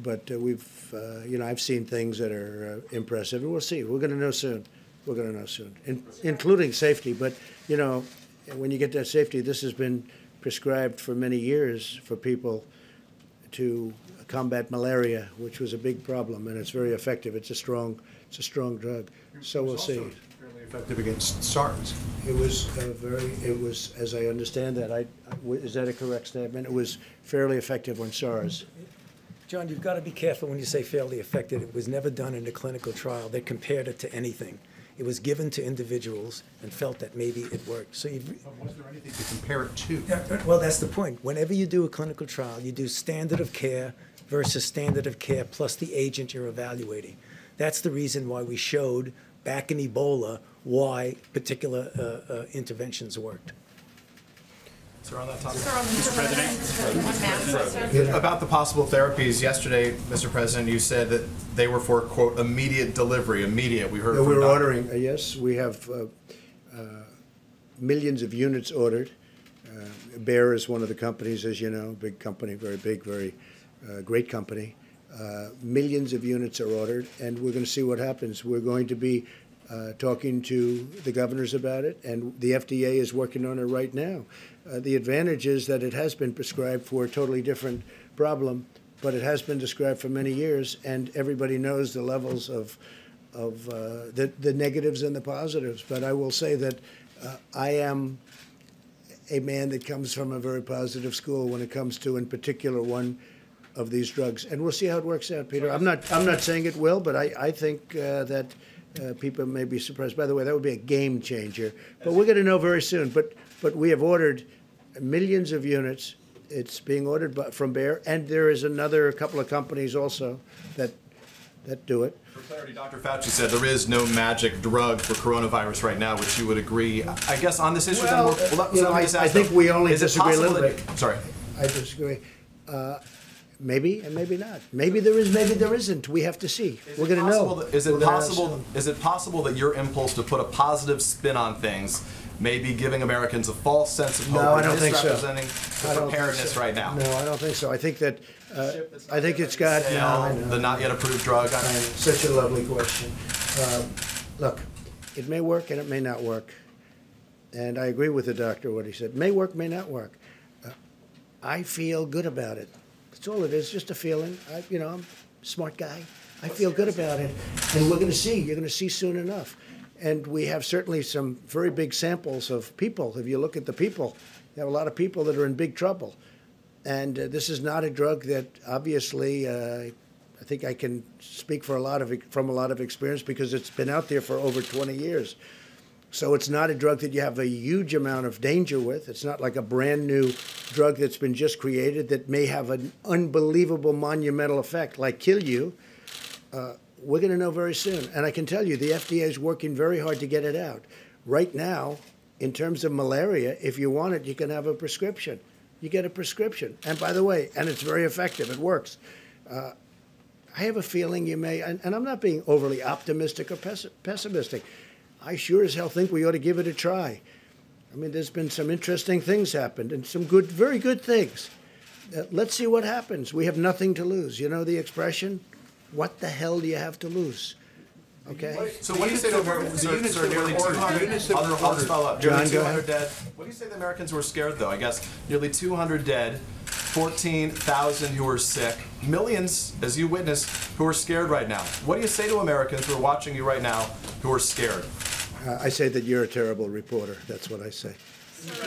But we've, I've seen things that are impressive. And we'll see. We're going to know soon. We're going to know soon, including safety. But, when you get that safety, this has been prescribed for many years for people to combat malaria, which was a big problem. And it's very effective. It's a strong drug. So we'll see. Effective against SARS. It was as I understand that, is that a correct statement? It was fairly effective on SARS. John, you've got to be careful when you say fairly effective. It was never done in a clinical trial. They compared it to anything. It was given to individuals and felt that maybe it worked. So Was there anything to compare it to? well, that's the point. Whenever you do a clinical trial, you do standard of care versus standard of care plus the agent you're evaluating. That's the reason why we showed back in Ebola why particular interventions worked. Sir, on that topic. About the possible therapies, yesterday, Mr. President, you said that they were for, quote, immediate delivery, immediate. We heard No, from we're Dr. ordering, yes, we have millions of units ordered. Bayer is one of the companies, as you know, big company, very big, very great company. Millions of units are ordered, and we're going to see what happens. We're going to be talking to the governors about it, and the FDA is working on it right now. The advantage is that it has been prescribed for a totally different problem, but it has been described for many years, and everybody knows the levels of the negatives and the positives. But I will say that I am a man that comes from a very positive school when it comes to, in particular, one of these drugs, and we'll see how it works out, Peter. I'm not saying it will, but I think that people may be surprised. By the way, that would be a game changer. But we're going to know very soon. But we have ordered millions of units. It's being ordered from Bayer, and there is a couple of companies also that do it. For clarity, Dr. Fauci said there is no magic drug for coronavirus right now, which you would agree. I guess on this issue, Well, I think we only disagree a little bit. Sorry. I disagree. Maybe and maybe not. Maybe there is, maybe there isn't. We have to see. We're going to know. Is it possible that your impulse to put a positive spin on things may be giving Americans a false sense of hope? No, I don't think so. Misrepresenting the preparedness right now. No, I don't think so. I think that I think it's got the not yet approved drug. Such a lovely question. Look, it may work and it may not work, and I agree with the doctor what he said. May work, may not work. I feel good about it. That's all it is, just a feeling. I'm a smart guy. I feel good about it, and we're going to see. You're going to see soon enough. And we have certainly some very big samples of people. If you look at the people, you have a lot of people that are in big trouble. And this is not a drug that obviously, I think I can speak from a lot of experience because it's been out there for over 20 years. So it's not a drug that you have a huge amount of danger with. It's not like a brand new drug that's been just created that may have an unbelievable monumental effect, like kill you. We're going to know very soon. And I can tell you, the FDA is working very hard to get it out. Right now, in terms of malaria, if you want it, you can have a prescription. You get a prescription. And by the way, and it's very effective. It works. I have a feeling you may, and I'm not being overly optimistic or pessimistic. I sure as hell think we ought to give it a try. I mean, there's been some interesting things happened and some good, very good things. Let's see what happens. We have nothing to lose. You know the expression? What the hell do you have to lose? Okay? So what do you say to Americans? Nearly 200 dead. What do you say to Americans who are scared, though? I guess nearly 200 dead, 14,000 who are sick, millions, as you witnessed, who are scared right now. What do you say to Americans who are watching you right now who are scared? I say that you're a terrible reporter. That's what I say.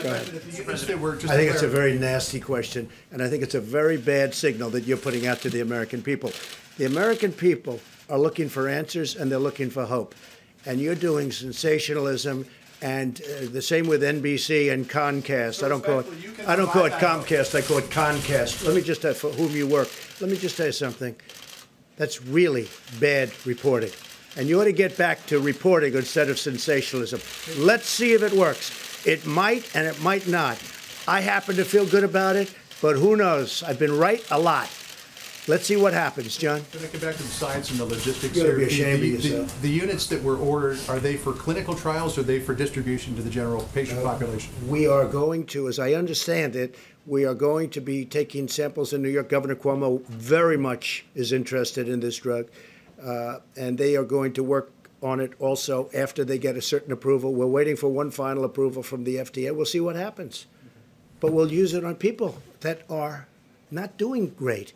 Go ahead. I think it's a very nasty question, and I think it's a very bad signal that you're putting out to the American people. The American people are looking for answers, and they're looking for hope. And you're doing sensationalism, and the same with NBC and Comcast. I don't call it Comcast. I call it Concast. Let me just for whom you work. Let me just tell you something. That's really bad reporting. And you ought to get back to reporting instead of sensationalism. Let's see if it works. It might and it might not. I happen to feel good about it, but who knows? I've been right a lot. Let's see what happens, John. Can I get back to the science and the logistics You're here? going to be ashamed of yourself. The units that were ordered, are they for clinical trials or are they for distribution to the general patient population? We are going to, as I understand it, we are going to be taking samples in New York. Governor Cuomo very much is interested in this drug, and they are going to work on it also after they get a certain approval. We're waiting for one final approval from the FDA. We'll see what happens. But we'll use it on people that are not doing great,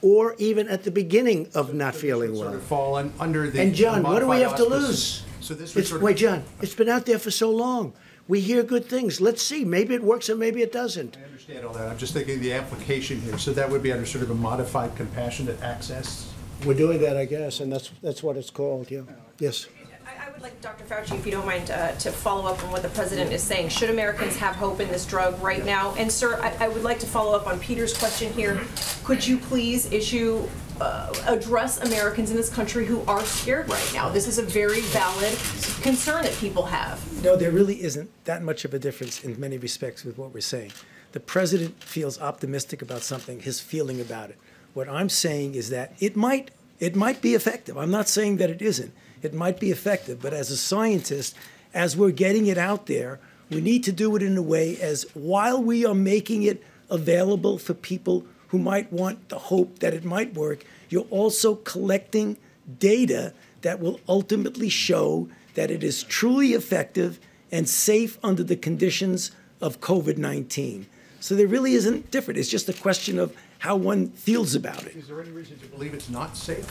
or even at the beginning of not feeling well. Sort of fall under the and John, what do we have to auspices. lose? So this Wait, John, it's been out there for so long. We hear good things. Let's see. Maybe it works and maybe it doesn't. I understand all that. I'm just thinking the application here. So that would be under sort of a modified compassionate access? We're doing that, I guess, and that's what it's called, yeah. Yes. I would like, Dr. Fauci, if you don't mind, to follow up on what the president is saying. Should Americans have hope in this drug right now? And sir, I would like to follow up on Peter's question here. Could you please address Americans in this country who are scared right now? This is a very valid concern that people have. No, there really isn't that much of a difference in many respects with what we're saying. The president feels optimistic about something, his feeling about it. What I'm saying is that it might be effective. I'm not saying that it isn't. It might be effective, but as a scientist, as we're getting it out there, we need to do it in a way as while we are making it available for people who might want the hope that it might work, you're also collecting data that will ultimately show that it is truly effective and safe under the conditions of COVID-19. So there really isn't different. It's just a question of how one feels about it. Is there any reason to believe it's not safe?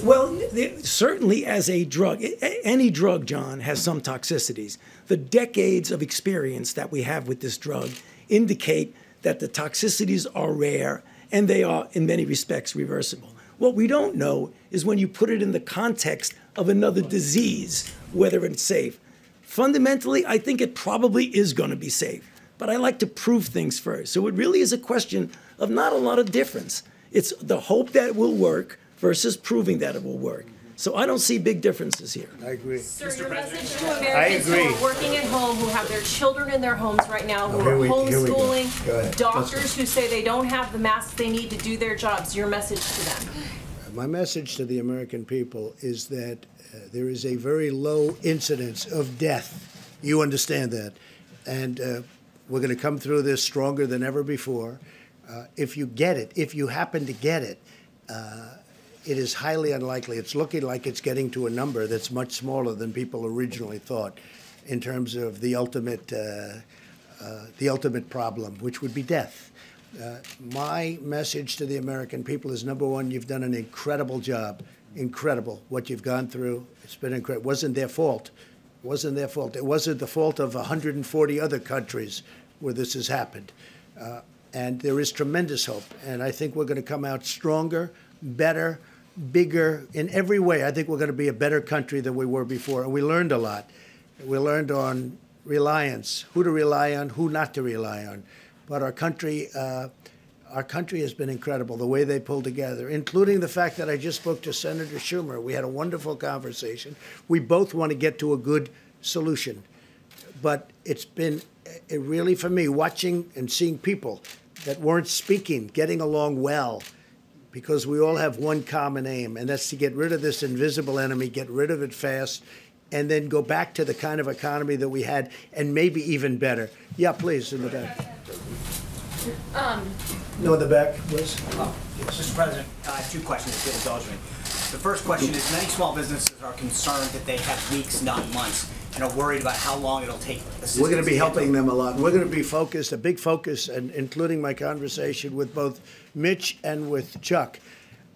Well, certainly as a drug, any drug, John, has some toxicities. The decades of experience that we have with this drug indicate that the toxicities are rare and they are, in many respects, reversible. What we don't know is when you put it in the context of another disease, whether it's safe. Fundamentally, I think it probably is going to be safe. But I like to prove things first. So it really is a question of not a lot of difference. It's the hope that it will work versus proving that it will work. So I don't see big differences here. I agree. Sir, your message to Americans who are working at home, who have their children in their homes right now, who are homeschooling, doctors who say they don't have the masks they need to do their jobs, your message to them. My message to the American people is that there is a very low incidence of death. You understand that. And we're going to come through this stronger than ever before. If you get it, if you happen to get it, it is highly unlikely. It's looking like it's getting to a number that's much smaller than people originally thought in terms of the ultimate problem, which would be death. My message to the American people is, number one, you've done an incredible job. Incredible what you've gone through. It's been incredible. It wasn't their fault. It wasn't their fault. It wasn't the fault of 140 other countries where this has happened. And there is tremendous hope. And I think we're going to come out stronger, better, bigger in every way. I think we're going to be a better country than we were before. And we learned a lot. We learned on reliance, who to rely on, who not to rely on. But our country has been incredible, the way they pulled together, including the fact that I just spoke to Senator Schumer. We had a wonderful conversation. We both want to get to a good solution. But it's been really, for me, watching and seeing people that weren't speaking, getting along well, because we all have one common aim, and that's to get rid of this invisible enemy, get rid of it fast, and then go back to the kind of economy that we had, and maybe even better. Yeah, please, in the back. No, in the back, please. Mr. President, I have two questions, if you'll indulge me. The first question is, many small businesses are concerned that they have weeks, not months, and are worried about how long it'll take. We're going to be helping them a lot. We're going to be focused, a big focus, and including my conversation with both Mitch and with Chuck,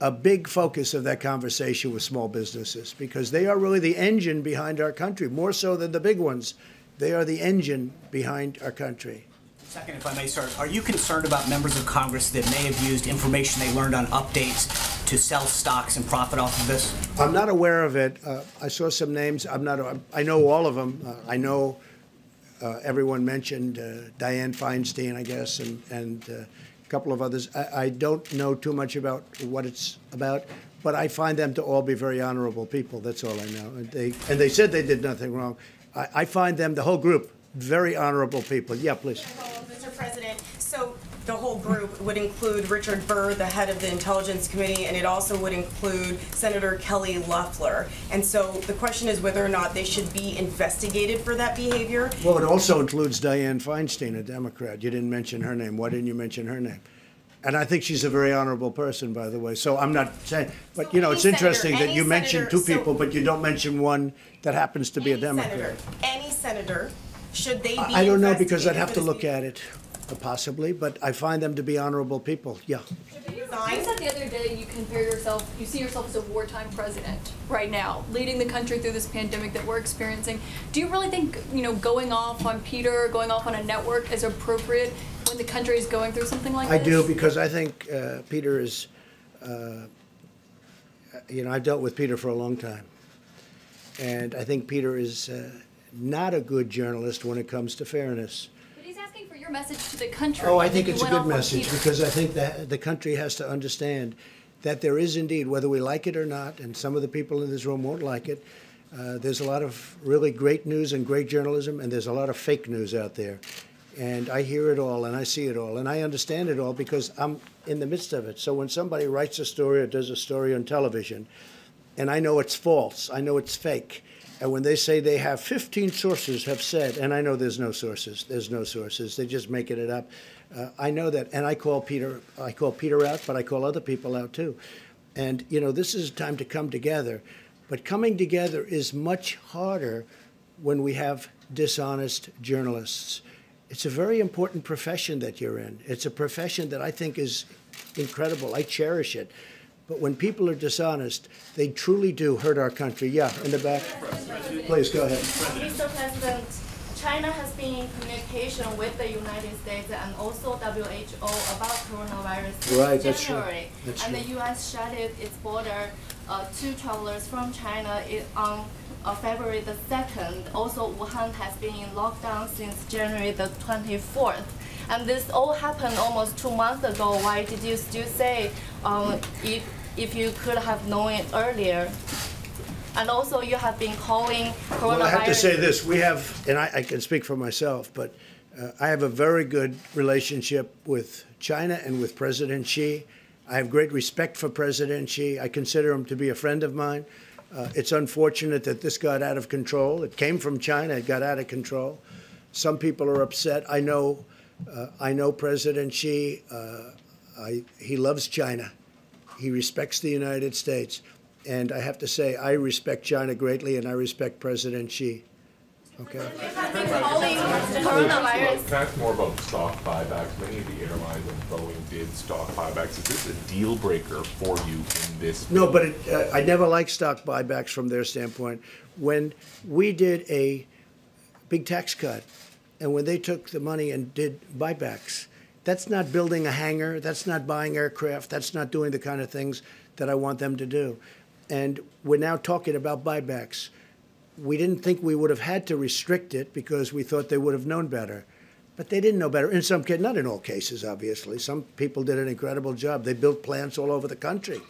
a big focus of that conversation with small businesses, because they are really the engine behind our country, more so than the big ones. They are the engine behind our country. Second, if I may, sir, are you concerned about members of Congress that may have used information they learned on updates to sell stocks and profit off of this? I'm not aware of it. I saw some names. I know all of them. I know everyone mentioned Dianne Feinstein, I guess, and a couple of others. I don't know too much about what it's about, but I find them to all be very honorable people. That's all I know. And they said they did nothing wrong. I find them, the whole group, very honorable people. Yeah, please. Mr. President, so the whole group would include Richard Burr, the head of the Intelligence Committee, and it also would include Senator Kelly Loeffler. And so the question is whether or not they should be investigated for that behavior. Well, it also includes Dianne Feinstein, a Democrat. You didn't mention her name. Why didn't you mention her name? And I think she's a very honorable person, by the way. So I'm not saying, but you know, it's interesting that you mention two people, but you don't mention one that happens to be a Democrat. Any senator, should they be I don't know, because I'd have to look at it, possibly, but I find them to be honorable people. Yeah. Should they use resign. You said the other day you see yourself as a wartime president right now, leading the country through this pandemic that we're experiencing. Do you really think, going off on Peter, going off on a network is appropriate when the country is going through something like this? I do, because I think Peter is, I've dealt with Peter for a long time. And I think Peter is not a good journalist when it comes to fairness. But he's asking for your message to the country. Oh, I think it's a good message, because I think that the country has to understand that there is indeed, whether we like it or not, and some of the people in this room won't like it, there's a lot of really great news and great journalism, and there's a lot of fake news out there. And I hear it all, and I see it all, and I understand it all because I'm in the midst of it. So when somebody writes a story or does a story on television, and I know it's false, I know it's fake, and when they say they have 15 sources have said, and I know there's no sources, they're just making it up. I know that, and I call Peter out, but I call other people out too. And this is a time to come together, but coming together is much harder when we have dishonest journalists. It's a very important profession that you're in. It's a profession that I think is incredible. I cherish it. But when people are dishonest, they truly do hurt our country. Yeah, in the back. Please, go ahead. Mr. President, China has been in communication with the United States and also WHO about coronavirus Right, in that's true. January. That's and true. the U.S. shut its border to travelers from China on February the 2nd. Also, Wuhan has been in lockdown since January the 24th. And this all happened almost 2 months ago. Why did you still say if you could have known it earlier? And also, you have been calling coronavirus. Well, I have to say this. We have, and I can speak for myself, but I have a very good relationship with China and with President Xi. I have great respect for President Xi. I consider him to be a friend of mine. It's unfortunate that this got out of control. It came from China. It got out of control. Some people are upset. I know President Xi. He loves China. He respects the United States. And I have to say, I respect China greatly, and I respect President Xi. Okay? Calling coronavirus. Can I ask more about stock buybacks? Many of the airlines and Boeing did stock buybacks. Is this a deal breaker for you in this? No, but I never liked stock buybacks from their standpoint. When we did a big tax cut, and when they took the money and did buybacks, that's not building a hangar, that's not buying aircraft, that's not doing the kind of things that I want them to do. And we're now talking about buybacks. We didn't think we would have had to restrict it because we thought they would have known better. But they didn't know better. In some cases, not in all cases, obviously. Some people did an incredible job. They built plants all over the country.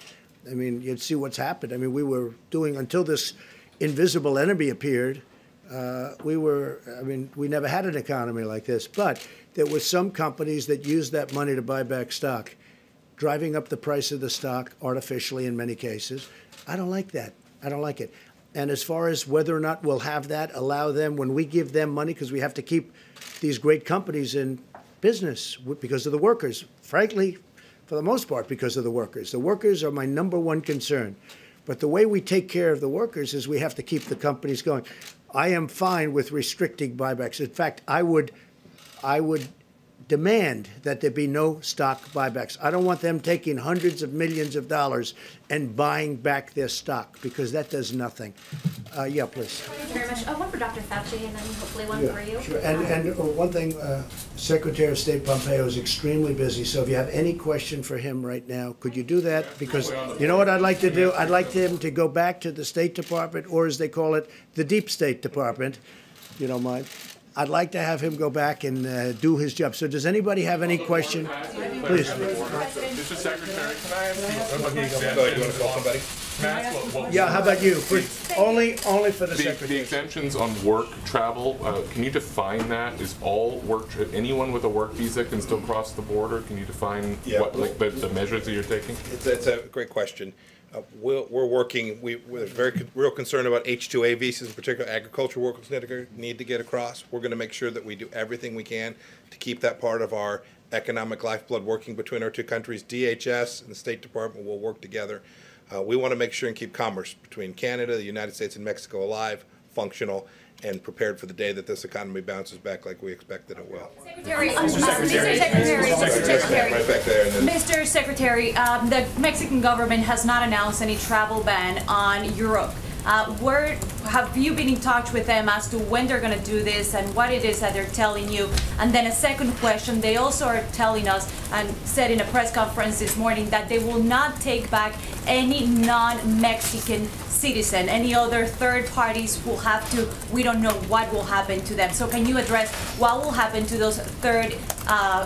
I mean, you'd see what's happened. I mean, we were doing, until this invisible enemy appeared, we never had an economy like this. But there were some companies that used that money to buy back stock, driving up the price of the stock artificially in many cases. I don't like that. I don't like it. And as far as whether or not we'll have that, allow them, when we give them money, because we have to keep these great companies in business because of the workers. Frankly, for the most part, because of the workers. The workers are my number one concern. But the way we take care of the workers is we have to keep the companies going. I am fine with restricting buybacks. In fact, I would demand that there be no stock buybacks. I don't want them taking hundreds of millions of dollars and buying back their stock, because that does nothing. Yeah, please. Thank you very much. One for Dr. Fauci, and then hopefully one for you. Sure. And one thing, Secretary of State Pompeo is extremely busy, so if you have any question for him right now, could you do that? Because you know what I'd like to do? I'd like him to go back to the State Department, or as they call it, the Deep State Department, if you don't mind. I'd like to have him go back and do his job. So does anybody have any question? Please. Mr. Secretary, can I ask you? Go ahead, you want to call somebody? Yeah, how about you? Only for the Secretary. The exemptions on work travel, can you define that? Is all work, anyone with a work visa can still cross the border? Can you define what, like the measures that you're taking? It's a great question. We're working, we're very real concerned about H-2A visas, in particular agricultural workers need to get across. We're going to make sure that we do everything we can to keep that part of our economic lifeblood working between our two countries. DHS and the State Department will work together. We want to make sure and keep commerce between Canada, the United States, and Mexico alive, functional, and prepared for the day that this economy bounces back like we expected it will. Right back there. And then Mr. Secretary, the Mexican government has not announced any travel ban on Europe. Where have you been in touch with them as to when they're going to do this and what it is that they're telling you? And then a second question, they also are telling us and said in a press conference this morning that they will not take back any non-Mexican citizen. Any other third parties will have to, we don't know what will happen to them. So can you address what will happen to those third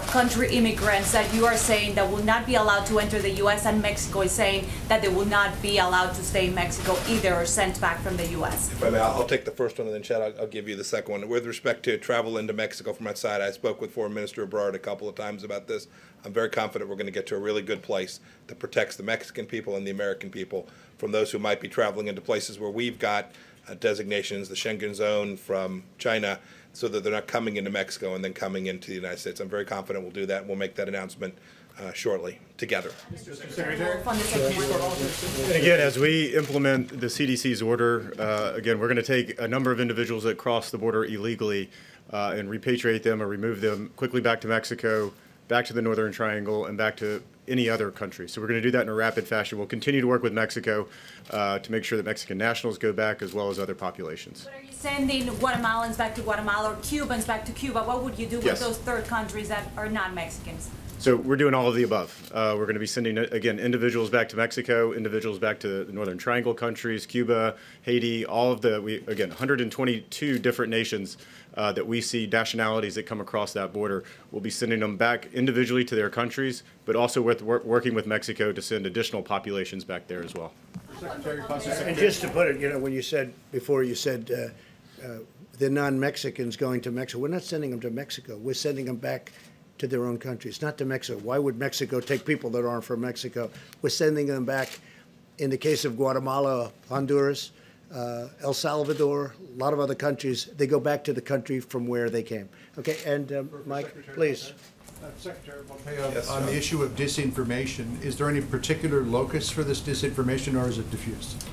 country immigrants that you are saying that will not be allowed to enter the U.S. and Mexico is saying that they will not be allowed to stay in Mexico either or sent back from the U.S.? If I may, I'll take the first one and then Chad, I'll give you the second one. With respect to travel into Mexico from outside, I spoke with Foreign Minister Ebrard a couple of times about this. I'm very confident we're going to get to a really good place that protects the Mexican people and the American people from those who might be traveling into places where we've got designations, the Schengen zone from China, so that they're not coming into Mexico and then coming into the United States. I'm very confident we'll do that, and we'll make that announcement shortly together. And again, as we implement the CDC's order, again, we're going to take a number of individuals that cross the border illegally and repatriate them or remove them quickly back to Mexico, back to the Northern Triangle, and back to any other country. So we're going to do that in a rapid fashion. We'll continue to work with Mexico to make sure that Mexican nationals go back as well as other populations. But are you sending Guatemalans back to Guatemala or Cubans back to Cuba? What would you do with those third countries that are not Mexicans? So we're doing all of the above. We're going to be sending, again, individuals back to Mexico, individuals back to the Northern Triangle countries, Cuba, Haiti, all of the, again, 122 different nations that we see, nationalities that come across that border. We'll be sending them back individually to their countries, but also working with Mexico to send additional populations back there as well. And just to put it, you know, when you said, before you said the non-Mexicans going to Mexico, we're not sending them to Mexico. We're sending them back to their own countries, not to Mexico. Why would Mexico take people that aren't from Mexico? We're sending them back, in the case of Guatemala, Honduras, El Salvador, a lot of other countries, they go back to the country from where they came. Okay, and Mike, please. Secretary Pompeo, on the issue of disinformation, is there any particular locus for this disinformation, or is it diffused?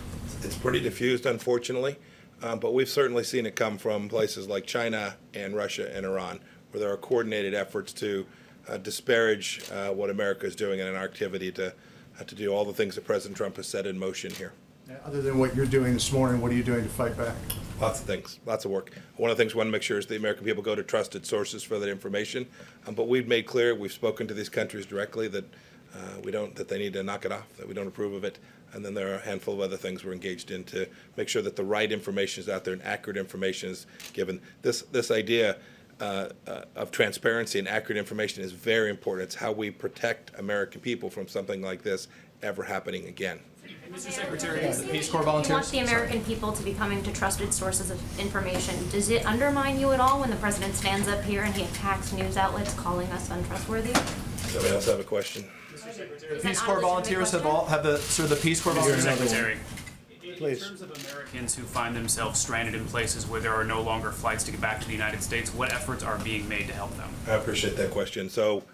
It's pretty diffused, unfortunately, but we've certainly seen it come from places like China and Russia and Iran, where there are coordinated efforts to disparage what America is doing in an activity to do all the things that President Trump has set in motion here. Other than what you're doing this morning, what are you doing to fight back? Lots of things, lots of work. One of the things we want to make sure is the American people go to trusted sources for that information. But we've made clear, we've spoken to these countries directly that that they need to knock it off, that we don't approve of it. And then there are a handful of other things we're engaged in to make sure that the right information is out there and accurate information is given. This idea of transparency and accurate information is very important. It's how we protect American people from something like this ever happening again. Mr. Secretary, the Peace Corps volunteers. You want the American people to be coming to trusted sources of information. Does it undermine you at all when the president stands up here and he attacks news outlets calling us untrustworthy? Somebody else have a question? The Peace Corps volunteers have the Peace Corps volunteers. Secretary. Please. In terms of Americans who find themselves stranded in places where there are no longer flights to get back to the United States, what efforts are being made to help them? I appreciate that question. So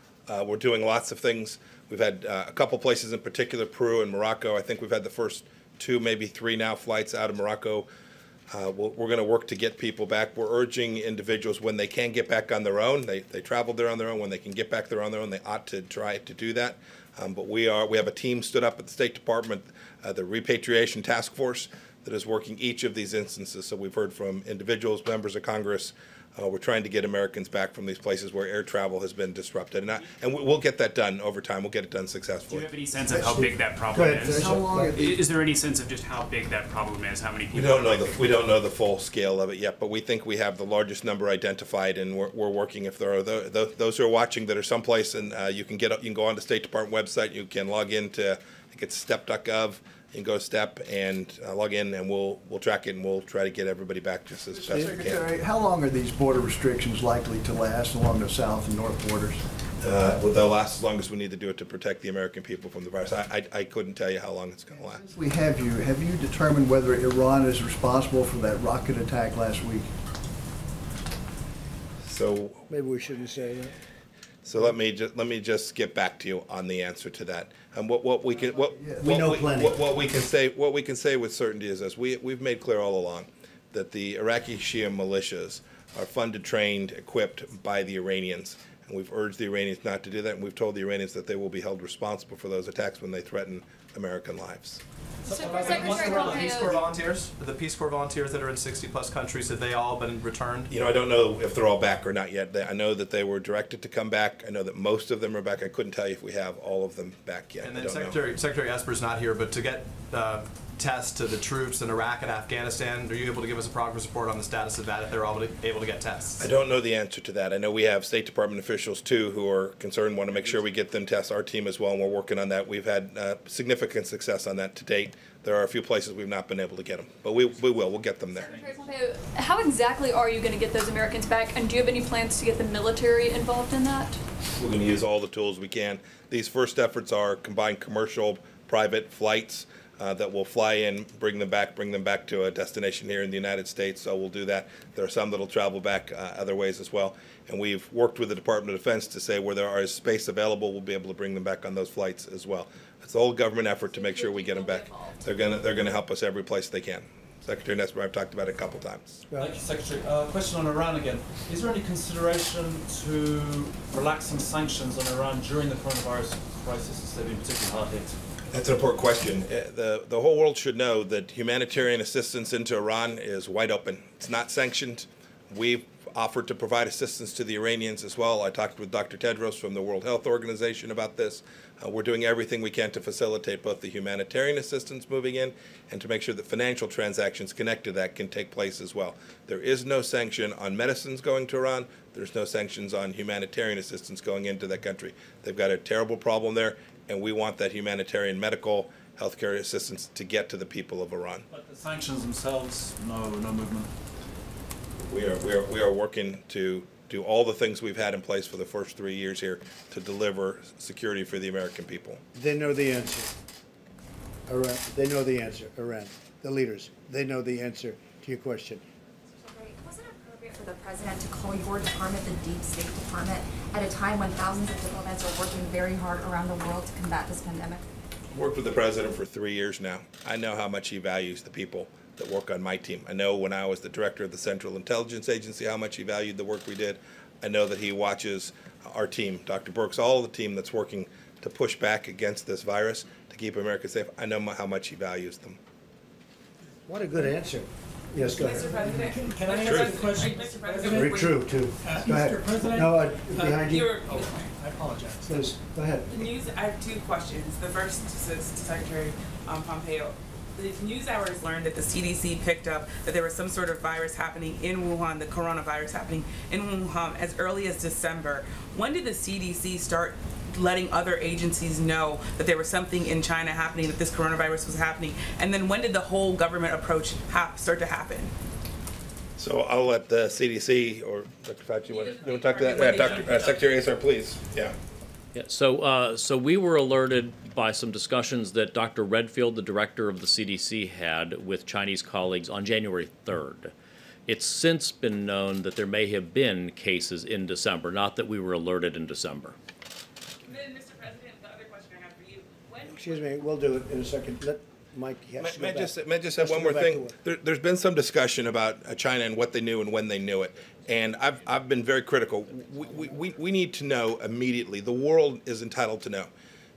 we're doing lots of things. We've had a couple places in particular, Peru and Morocco. I think we've had the first 2, maybe 3 now flights out of Morocco. We're going to work to get people back. We're urging individuals when they can get back on their own. They traveled there on their own. When they can get back there on their own, they ought to try to do that. But we have a team stood up at the State Department, the Repatriation Task Force, that is working each of these instances. So we've heard from individuals, members of Congress. We're trying to get Americans back from these places where air travel has been disrupted. And we'll get that done over time. We'll get it done successfully. Do you have any sense of how big that problem is? How long is there any sense of just how big that problem is? How many people? We don't know the full scale of it yet, but we think we have the largest number identified, and we're working. If there are those who are watching that are someplace, and you can go on the State Department website. You can log into, I think it's step.gov. You can go STEP and log in, and we'll track it, and we'll try to get everybody back just as best we can. Secretary, how long are these border restrictions likely to last along the south and north borders? Well, they'll last as long as we need to do it to protect the American people from the virus. I couldn't tell you how long it's going to last. Have you determined whether Iran is responsible for that rocket attack last week? So maybe we shouldn't say that. So let me just get back to you on the answer to that. And what we can say with certainty is this: we've made clear all along that the Iraqi Shia militias are funded, trained, equipped by the Iranians. And we've urged the Iranians not to do that, and we've told the Iranians that they will be held responsible for those attacks when they threaten American lives. The Peace Corps volunteers, the Peace Corps volunteers that are in 60+ countries, have they all been returned? You know, I don't know if they're all back or not yet. I know that they were directed to come back. I know that most of them are back. I couldn't tell you if we have all of them back yet. And then Secretary Esper's not here, but to get tests to the troops in Iraq and Afghanistan, are you able to give us a progress report on the status of that, if they're all able to get tests? I don't know the answer to that. I know we have State Department officials, too, who are concerned, want to make sure we get them tests, our team as well, and we're working on that. We've had significant success on that to date. There are a few places we've not been able to get them, but we will. We'll get them there. How exactly are you going to get those Americans back, and do you have any plans to get the military involved in that? We're going to use all the tools we can. These first efforts are combined commercial, private flights that will fly in, bring them back to a destination here in the United States. So we'll do that. There are some that will travel back other ways as well. And we've worked with the Department of Defense to say where there is space available, we'll be able to bring them back on those flights as well. It's a whole government effort to make sure we get them back. They're gonna help us every place they can. Secretary Nesbitt, I've talked about it a couple times. Thank you, Secretary. Question on Iran again. Is there any consideration to relaxing sanctions on Iran during the coronavirus crisis, as they've been particularly hard hit? That's an important question. The whole world should know that humanitarian assistance into Iran is wide open. It's not sanctioned. We've offered to provide assistance to the Iranians as well. I talked with Dr. Tedros from the World Health Organization about this. We're doing everything we can to facilitate both the humanitarian assistance moving in and to make sure that financial transactions connected to that can take place as well. There is no sanction on medicines going to Iran. There's no sanctions on humanitarian assistance going into that country. They've got a terrible problem there, and we want that humanitarian medical healthcare assistance to get to the people of Iran. But the sanctions themselves, no movement. We are working to do all the things we've had in place for the first 3 years here to deliver security for the American people. They know the answer. Iran, they know the answer. Iran, the leaders, they know the answer to your question. Was it appropriate for the president to call your department the Deep State Department at a time when thousands of diplomats are working very hard around the world to combat this pandemic? I've worked with the president for 3 years now. I know how much he values the people that work on my team. I know when I was the director of the Central Intelligence Agency how much he valued the work we did. I know that he watches our team, Dr. Birx, all the team that's working to push back against this virus to keep America safe. I know how much he values them. What a good answer. Yes, go ahead. Mr. President, can I Sure. ask a question? Mr. President, Very true, too. Go ahead. Mr. President, No, behind you. I apologize. Please, go ahead. The news, I have two questions. The first is to Secretary Pompeo. The news hours learned that the CDC picked up that there was some sort of virus happening in Wuhan, the coronavirus happening in Wuhan as early as December. When did the CDC start letting other agencies know that there was something in China happening, that this coronavirus was happening? And then when did the whole government approach start to happen? So I'll let the CDC or Dr. Fauci, you want to talk to that? Yeah, Dr. Secretary Azar, please. Yeah. Yeah, so we were alerted by some discussions that Dr. Redfield, the director of the CDC, had with Chinese colleagues on January 3rd. It's since been known that there may have been cases in December, not that we were alerted in December. Then, Mr. President, the other question I have for you. Excuse me, we'll do it in a second. Let Mike May I just say one more thing? There's been some discussion about China and what they knew and when they knew it. And I've been very critical. We need to know immediately. The world is entitled to know.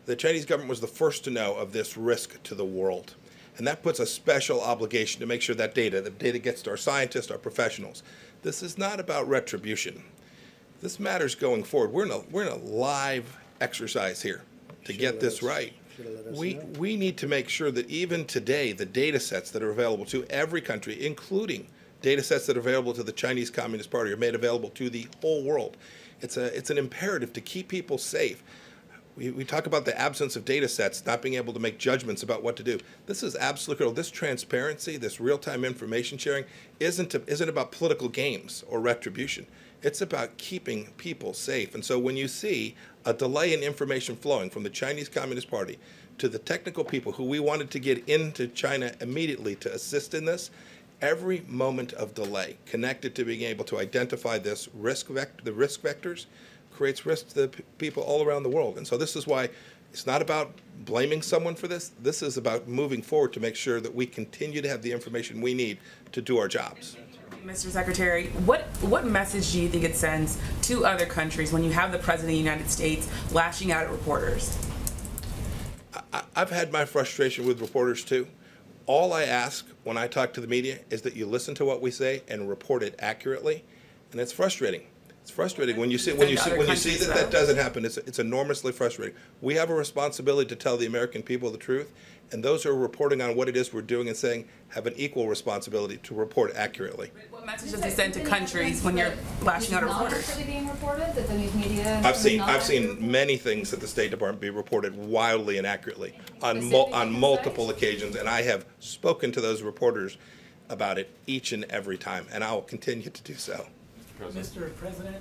The Chinese government was the first to know of this risk to the world. And that puts a special obligation to make sure that the data gets to our scientists, our professionals. This is not about retribution. This matters going forward. We're in a live exercise here to get this right. We need to make sure that even today, the data sets that are available to every country, including data sets that are available to the Chinese Communist Party, are made available to the whole world. It's an imperative to keep people safe. We talk about the absence of data sets, not being able to make judgments about what to do. This is absolutely critical. This transparency, this real-time information sharing isn't about political games or retribution. It's about keeping people safe. And so when you see a delay in information flowing from the Chinese Communist Party to the technical people who we wanted to get into China immediately to assist in this, every moment of delay connected to being able to identify this the risk vectors creates risk to the people all around the world. And so this is why It's not about blaming someone for this. This is about moving forward to make sure that we continue to have the information we need to do our jobs. Mr. Secretary, what message do you think it sends to other countries when you have the President of the United States lashing out at reporters? I've had my frustration with reporters too. All I ask when I talk to the media is that you listen to what we say and report it accurately, and it's frustrating. It's frustrating when you see that doesn't happen. It's enormously frustrating. We have a responsibility to tell the American people the truth, and those who are reporting on what it is we're doing and saying have an equal responsibility to report accurately. What message does it send to countries when you're lashing out at reporters? Not being reported, that the news media. I've seen many things at the State Department be reported wildly and accurately on multiple occasions, and I have spoken to those reporters about it each and every time, and I will continue to do so. Mr. President,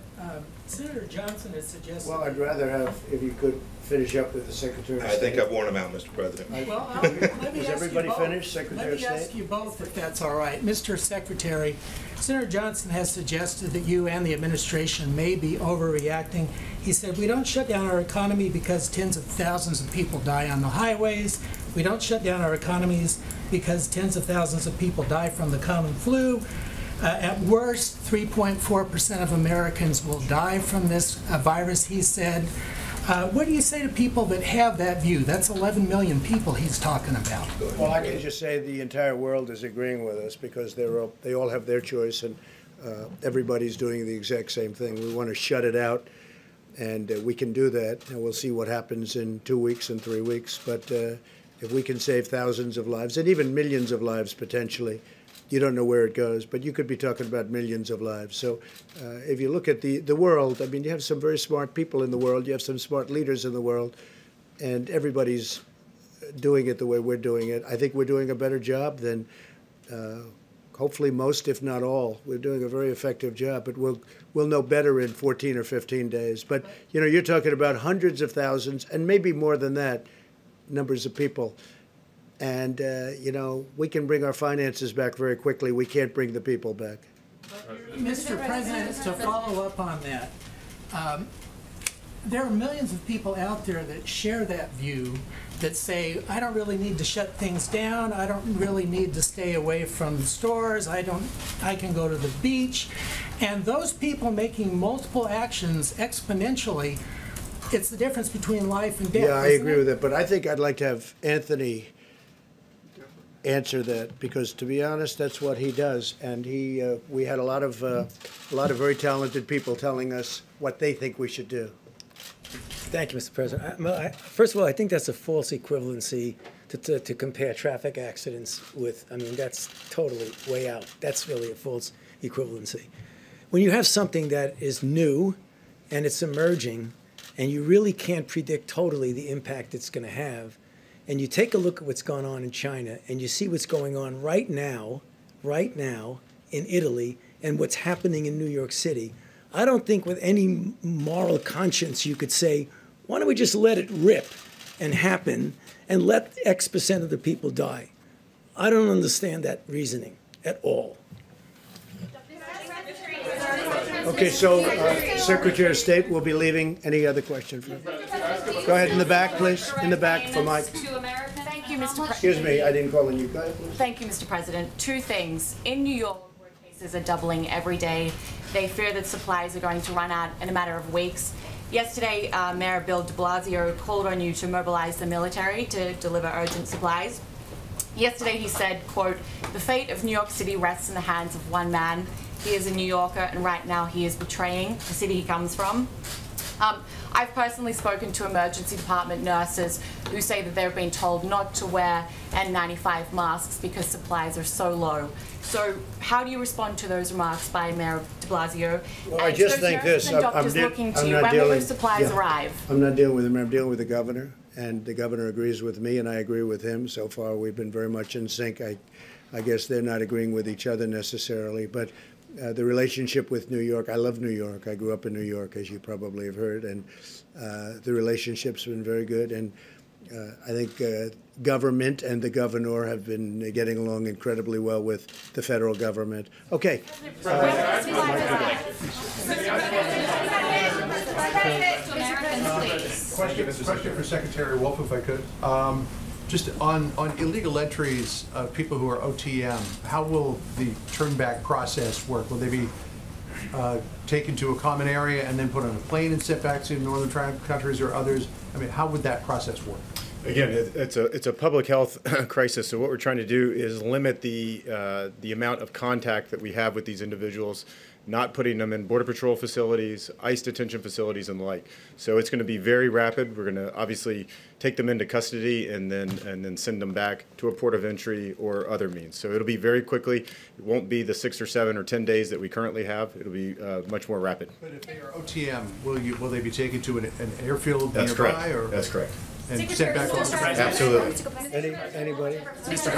Senator Johnson has suggested... Well, I'd rather have, if you could finish up with the Secretary of State. I think I've worn him out, Mr. President. Well, let me Is ask everybody you both. finished, Secretary of State? Let me ask you both, if that's all right. Mr. Secretary, Senator Johnson has suggested that you and the administration may be overreacting. He said, we don't shut down our economy because tens of thousands of people die on the highways. We don't shut down our economies because tens of thousands of people die from the common flu. At worst, 3.4% of Americans will die from this virus, he said. What do you say to people that have that view? That's 11 million people he's talking about. Well, I can just say the entire world is agreeing with us because they all have their choice, and everybody's doing the exact same thing. We want to shut it out, and we can do that. And we'll see what happens in 2 weeks and 3 weeks. But if we can save thousands of lives, and even millions of lives potentially, you don't know where it goes, but you could be talking about millions of lives. So if you look at the world, I mean, you have some very smart people in the world, you have some smart leaders in the world, and everybody's doing it the way we're doing it. I think we're doing a better job than hopefully most, if not all. We're doing a very effective job, but we'll know better in 14 or 15 days. But, you know, you're talking about hundreds of thousands, and maybe more than that, numbers of people. And, you know, we can bring our finances back very quickly. We can't bring the people back. Mr. President, to follow up on that, there are millions of people out there that share that view, that say, I don't really need to shut things down. I don't really need to stay away from stores. I can go to the beach. And those people making multiple actions exponentially, it's the difference between life and death. Yeah, I agree with that. But I think I'd like to have Anthony answer that, because to be honest, that's what he does. And we had a lot of very talented people telling us what they think we should do. Thank you, Mr. President. First of all, I think that's a false equivalency to compare traffic accidents with. I mean, that's totally way out. That's really a false equivalency. When you have something that is new and it's emerging, and you really can't predict totally the impact it's going to have, and you take a look at what's going on in China, and you see what's going on right now in Italy, and what's happening in New York City, I don't think with any moral conscience you could say, why don't we just let it rip and happen and let X% of the people die? I don't understand that reasoning at all. Okay, so Secretary of State will be leaving. Any other questions? Go ahead in the back, please. In the back for Mike. Thank you, Mr. President. Excuse me, I didn't call on you. Go ahead, please. Thank you, Mr. President. Two things. In New York, where cases are doubling every day, they fear that supplies are going to run out in a matter of weeks. Yesterday, Mayor Bill de Blasio called on you to mobilize the military to deliver urgent supplies. Yesterday, he said, quote, "The fate of New York City rests in the hands of one man. He is a New Yorker, and right now he is betraying the city he comes from." I've personally spoken to emergency department nurses who say that they've been told not to wear N95 masks because supplies are so low. So how do you respond to those remarks by Mayor de Blasio? Well, I just think this. I'm not dealing. Supplies arrive? I'm not dealing with him. I'm dealing with the governor, and the governor agrees with me, and I agree with him. So far, we've been very much in sync. I guess they're not agreeing with each other necessarily, but the relationship with New York, I love New York. I grew up in New York, as you probably have heard, and the relationship's been very good. And I think government and the governor have been getting along incredibly well with the federal government. Okay. Mr. President. seconds, please. Question for Secretary Wolf, if I could. Just on illegal entries of people who are OTM, how will the turnback process work? Will they be taken to a common area and then put on a plane and sent back to northern countries or others? I mean, how would that process work? Again, it's a public health crisis. So what we're trying to do is limit the amount of contact that we have with these individuals, not putting them in Border Patrol facilities, ICE detention facilities, and the like. So it's going to be very rapid. We're going to obviously take them into custody and then send them back to a port of entry or other means. So it'll be very quickly. It won't be the 6 or 7 or 10 days that we currently have. It'll be much more rapid. But if they are OTM, will they be taken to an airfield That's nearby? correct. Or? That's correct. And sent back Mr. President. Absolutely. Anybody? Mr.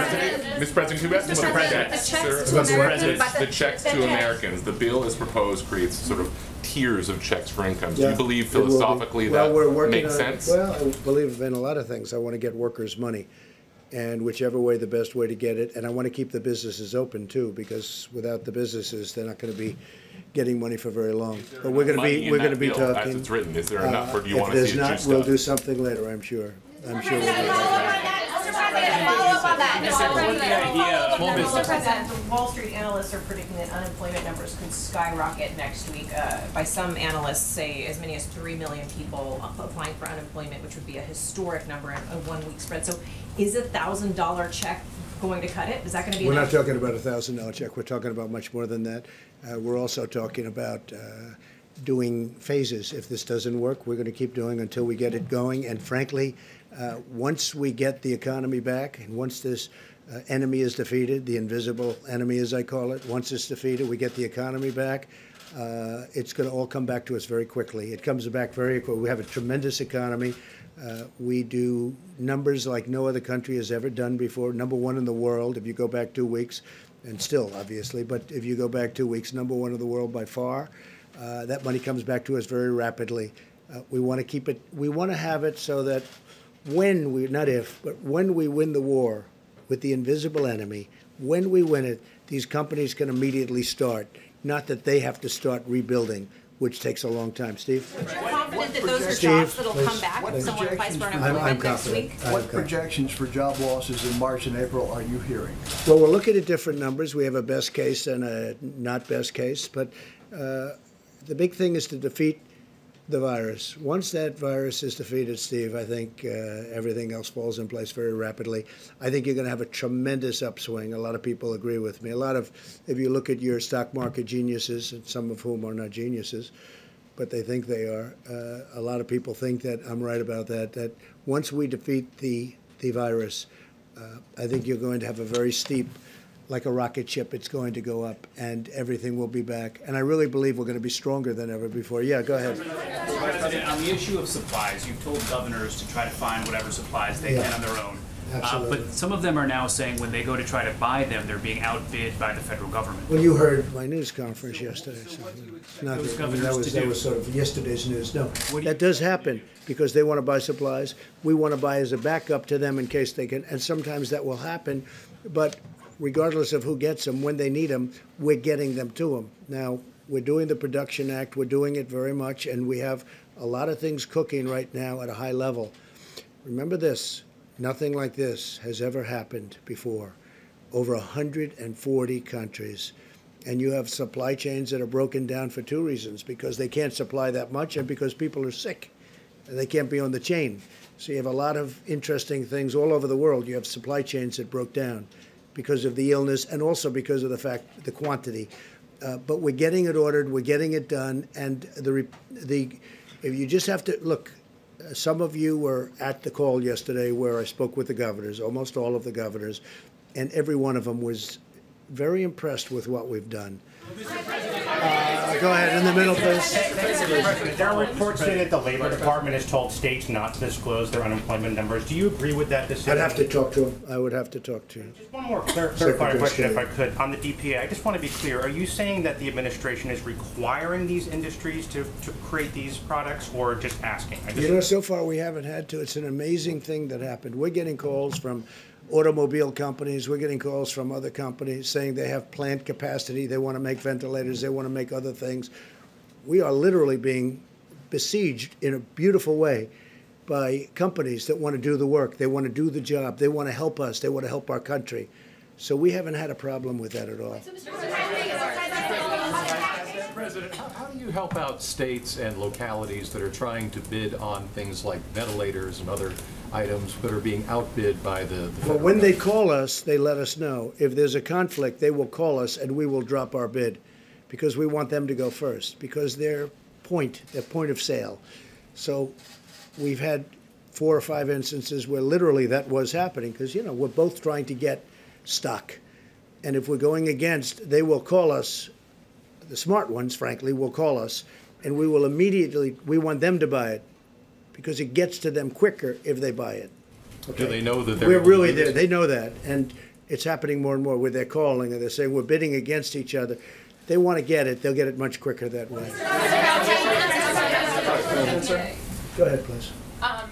President, can we ask Mr. President, the checks to Americans? The bill as proposed creates sort of tiers of checks for income. Do you believe philosophically that makes sense? Well, I believe in a lot of things. I want to get workers' money, and whichever way, the best way to get it. And I want to keep the businesses open too, because without the businesses, they're not going to be getting money for very long. But we're going to be talking. As it's written, is there enough, or do you want to if see there's it not, juiced we'll up? do something later. I'm sure. I'm sure. We'll do Mr. President, the Wall Street analysts are predicting that unemployment numbers could skyrocket next week. By some analysts, say as many as 3 million people applying for unemployment, which would be a historic number in a 1 week spread. So is a $1,000 check going to cut it? Is that going to be We're enough? not talking about a $1,000 check. We're talking about much more than that. We're also talking about doing phases. If this doesn't work, we're going to keep doing until we get it going. And frankly, once we get the economy back, and once this enemy is defeated, the invisible enemy, as I call it, once it's defeated, we get the economy back, it's going to all come back to us very quickly. It comes back very quickly. We have a tremendous economy. We do numbers like no other country has ever done before. #1 in the world, if you go back 2 weeks, and still, obviously, but if you go back 2 weeks, #1 in the world by far. That money comes back to us very rapidly. We want to keep it, we want to have it so that when we, not if, but when we win the war with the invisible enemy, when we win it, these companies can immediately start, not that they have to start rebuilding, which takes a long time. Steve? You're confident that those are Steve, jobs that'll please. come back if someone applies for I'm unemployment next confident. week? What projections for job losses in March and April are you hearing? Well, we're looking at different numbers. We have a best case and a not best case, but the big thing is to defeat the virus. Once that virus is defeated, Steve, I think everything else falls in place very rapidly. I think you're going to have a tremendous upswing. A lot of people agree with me. If you look at your stock market geniuses, and some of whom are not geniuses, but they think they are, a lot of people think that I'm right about that, that once we defeat the virus, I think you're going to have a very steep, like a rocket ship, it's going to go up, and everything will be back. And I really believe we're going to be stronger than ever before. Yeah, go ahead. Mr. President, on the issue of supplies, you've told governors to try to find whatever supplies they can on their own. Absolutely. But some of them are now saying when they go to try to buy them, they're being outbid by the federal government. Well, you heard my news conference yesterday. So not those that, I mean, governors that to was do? sort of yesterday's news. No, that does happen because they want to buy supplies. We want to buy as a backup to them in case they can, and sometimes that will happen. But regardless of who gets them, when they need them, we're getting them to them. Now, we're doing the Production Act. We're doing it very much, and we have a lot of things cooking right now at a high level. Remember this. Nothing like this has ever happened before. Over 140 countries. And you have supply chains that are broken down for two reasons, because they can't supply that much and because people are sick and they can't be on the chain. So you have a lot of interesting things all over the world. You have supply chains that broke down because of the illness and also because of the quantity. But we're getting it ordered, we're getting it done, and if you just have to, look, some of you were at the call yesterday where I spoke with the governors, almost all of the governors, and every one of them was very impressed with what we've done. Go ahead, in the middle, please. There are reports saying that the Labor Department has told states not to disclose their unemployment numbers. Do you agree with that decision? I'd have to talk to him. I would have to talk to him. Just one more clarifying question, if I could, on the DPA. I just want to be clear. Are you saying that the administration is requiring these industries to create these products, or just asking? You know, so far we haven't had to. It's an amazing thing that happened. We're getting calls from automobile companies. We're getting calls from other companies saying they have plant capacity. They want to make ventilators. They want to make other things. We are literally being besieged in a beautiful way by companies that want to do the work. They want to do the job. They want to help us. They want to help our country. So we haven't had a problem with that at all. President, how do you help out states and localities that are trying to bid on things like ventilators and other items that are being outbid by the Well, when they call us, they let us know. If there's a conflict, they will call us and we will drop our bid because we want them to go first because they're point of sale. So we've had 4 or 5 instances where literally that was happening because, we're both trying to get stock. And if we're going against, they will call us. The smart ones, frankly, will call us, and we will immediately, we want them to buy it because it gets to them quicker if they buy it. Okay. Do they know that they're We're really there. They know that, and it's happening more and more where they're calling and they're saying we're bidding against each other. They want to get it. They'll get it much quicker that way. Go ahead, please.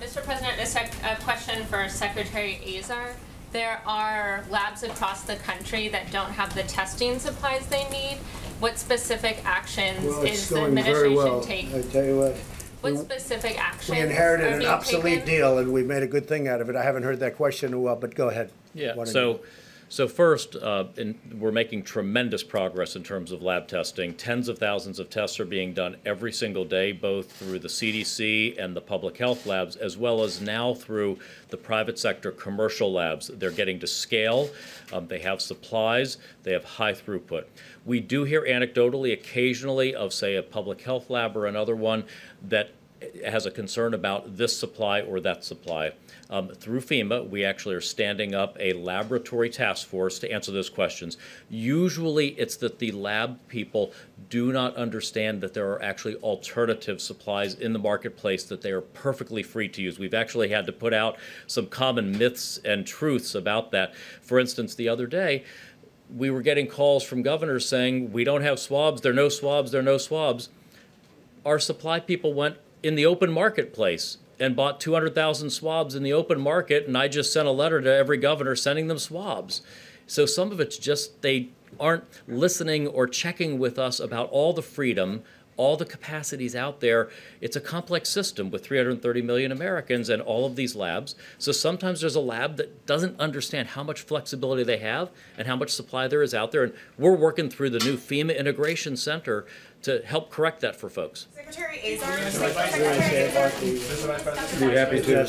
Mr. President, a question for Secretary Azar. There are labs across the country that don't have the testing supplies they need. What specific actions is the administration taking? I tell you what. What specific actions We inherited are an being obsolete taken? deal, and we made a good thing out of it. I haven't heard that question in a while, but go ahead. Yeah. Why don't So, you- so first, we're making tremendous progress in terms of lab testing. Tens of thousands of tests are being done every single day, both through the CDC and the public health labs, as well as now through the private sector commercial labs. They're getting to scale. They have supplies. They have high throughput. We do hear anecdotally, occasionally, of, say, a public health lab or another one that has a concern about this supply or that supply. Through FEMA, we actually are standing up a laboratory task force to answer those questions. Usually it's that the lab people do not understand that there are actually alternative supplies in the marketplace that they are perfectly free to use. We've actually had to put out some common myths and truths about that. For instance, the other day, we were getting calls from governors saying, we don't have swabs, there are no swabs, there are no swabs. Our supply people went in the open marketplace and bought 200,000 swabs in the open market, and I just sent a letter to every governor sending them swabs. So some of it's just they aren't listening or checking with us about all the freedom, all the capacities out there. It's a complex system with 330 million Americans and all of these labs. So sometimes there's a lab that doesn't understand how much flexibility they have and how much supply there is out there. And we're working through the new FEMA Integration Center to help correct that for folks. Secretary Azar. Be happy to.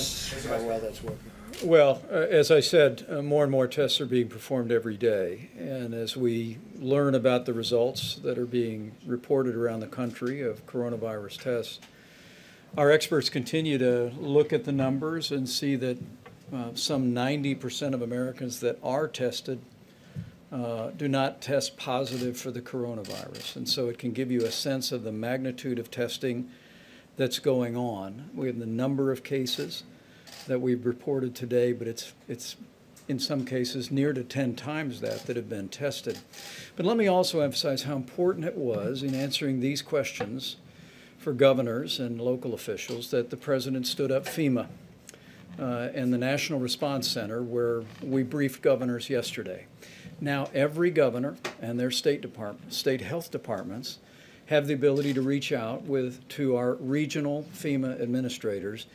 How well that's working. Well, as I said, more and more tests are being performed every day. And as we learn about the results that are being reported around the country of coronavirus tests, our experts continue to look at the numbers and see that some 90% of Americans that are tested do not test positive for the coronavirus. And so it can give you a sense of the magnitude of testing that's going on. We have the number of cases that we've reported today, but it's in some cases near to 10 times that have been tested. But let me also emphasize how important it was in answering these questions for governors and local officials that the President stood up FEMA and the National Response Center, where we briefed governors yesterday. Now every governor and their state health departments have the ability to reach out to our regional FEMA administrators.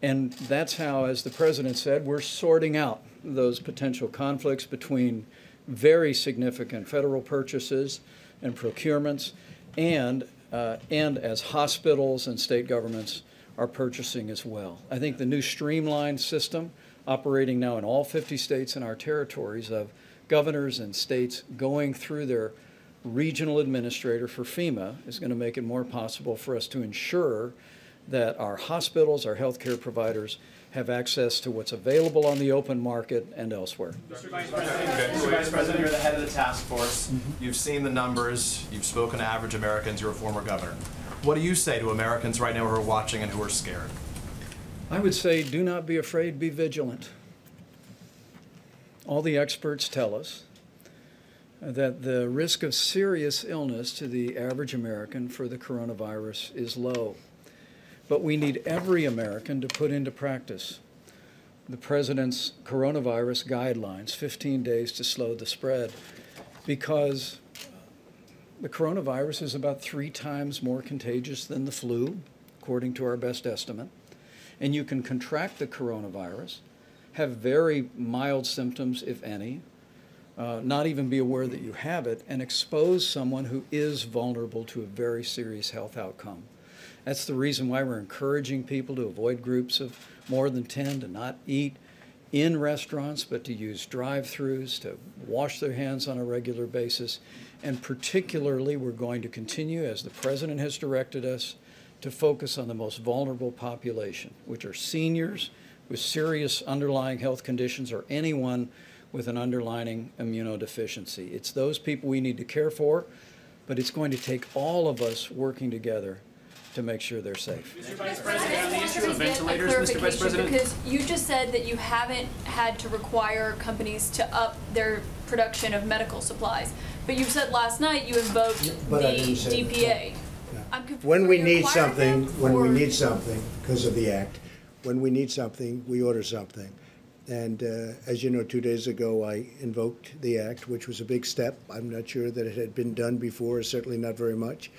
And that's how, as the President said, we're sorting out those potential conflicts between very significant federal purchases and procurements and as hospitals and state governments are purchasing as well. I think the new streamlined system operating now in all 50 states and our territories of governors and states going through their regional administrator for FEMA is going to make it more possible for us to ensure that our hospitals, our healthcare providers have access to what's available on the open market and elsewhere. Mr. Vice President, you're the head of the task force. You've seen the numbers. You've spoken to average Americans. You're a former governor. What do you say to Americans right now who are watching and who are scared? I would say do not be afraid, be vigilant. All the experts tell us that the risk of serious illness to the average American for the coronavirus is low. But we need every American to put into practice the President's coronavirus guidelines, 15 days to slow the spread, because the coronavirus is about 3 times more contagious than the flu, according to our best estimate, and you can contract the coronavirus, have very mild symptoms, if any, not even be aware that you have it, and expose someone who is vulnerable to a very serious health outcome. That's the reason why we're encouraging people to avoid groups of more than 10, to not eat in restaurants, but to use drive-throughs, to wash their hands on a regular basis. And particularly, we're going to continue, as the President has directed us, to focus on the most vulnerable population, which are seniors with serious underlying health conditions or anyone with an underlying immunodeficiency. It's those people we need to care for, but it's going to take all of us working together to make sure they're safe. Mr. Vice President, on the issue of ventilators, Mr. Vice President. Because you just said that you haven't had to require companies to up their production of medical supplies, but you said last night you invoked the DPA. I'm confused. When we need something, because of the act, when we need something, we order something. And as you know, 2 days ago, I invoked the act, which was a big step. I'm not sure that it had been done before, certainly not very much.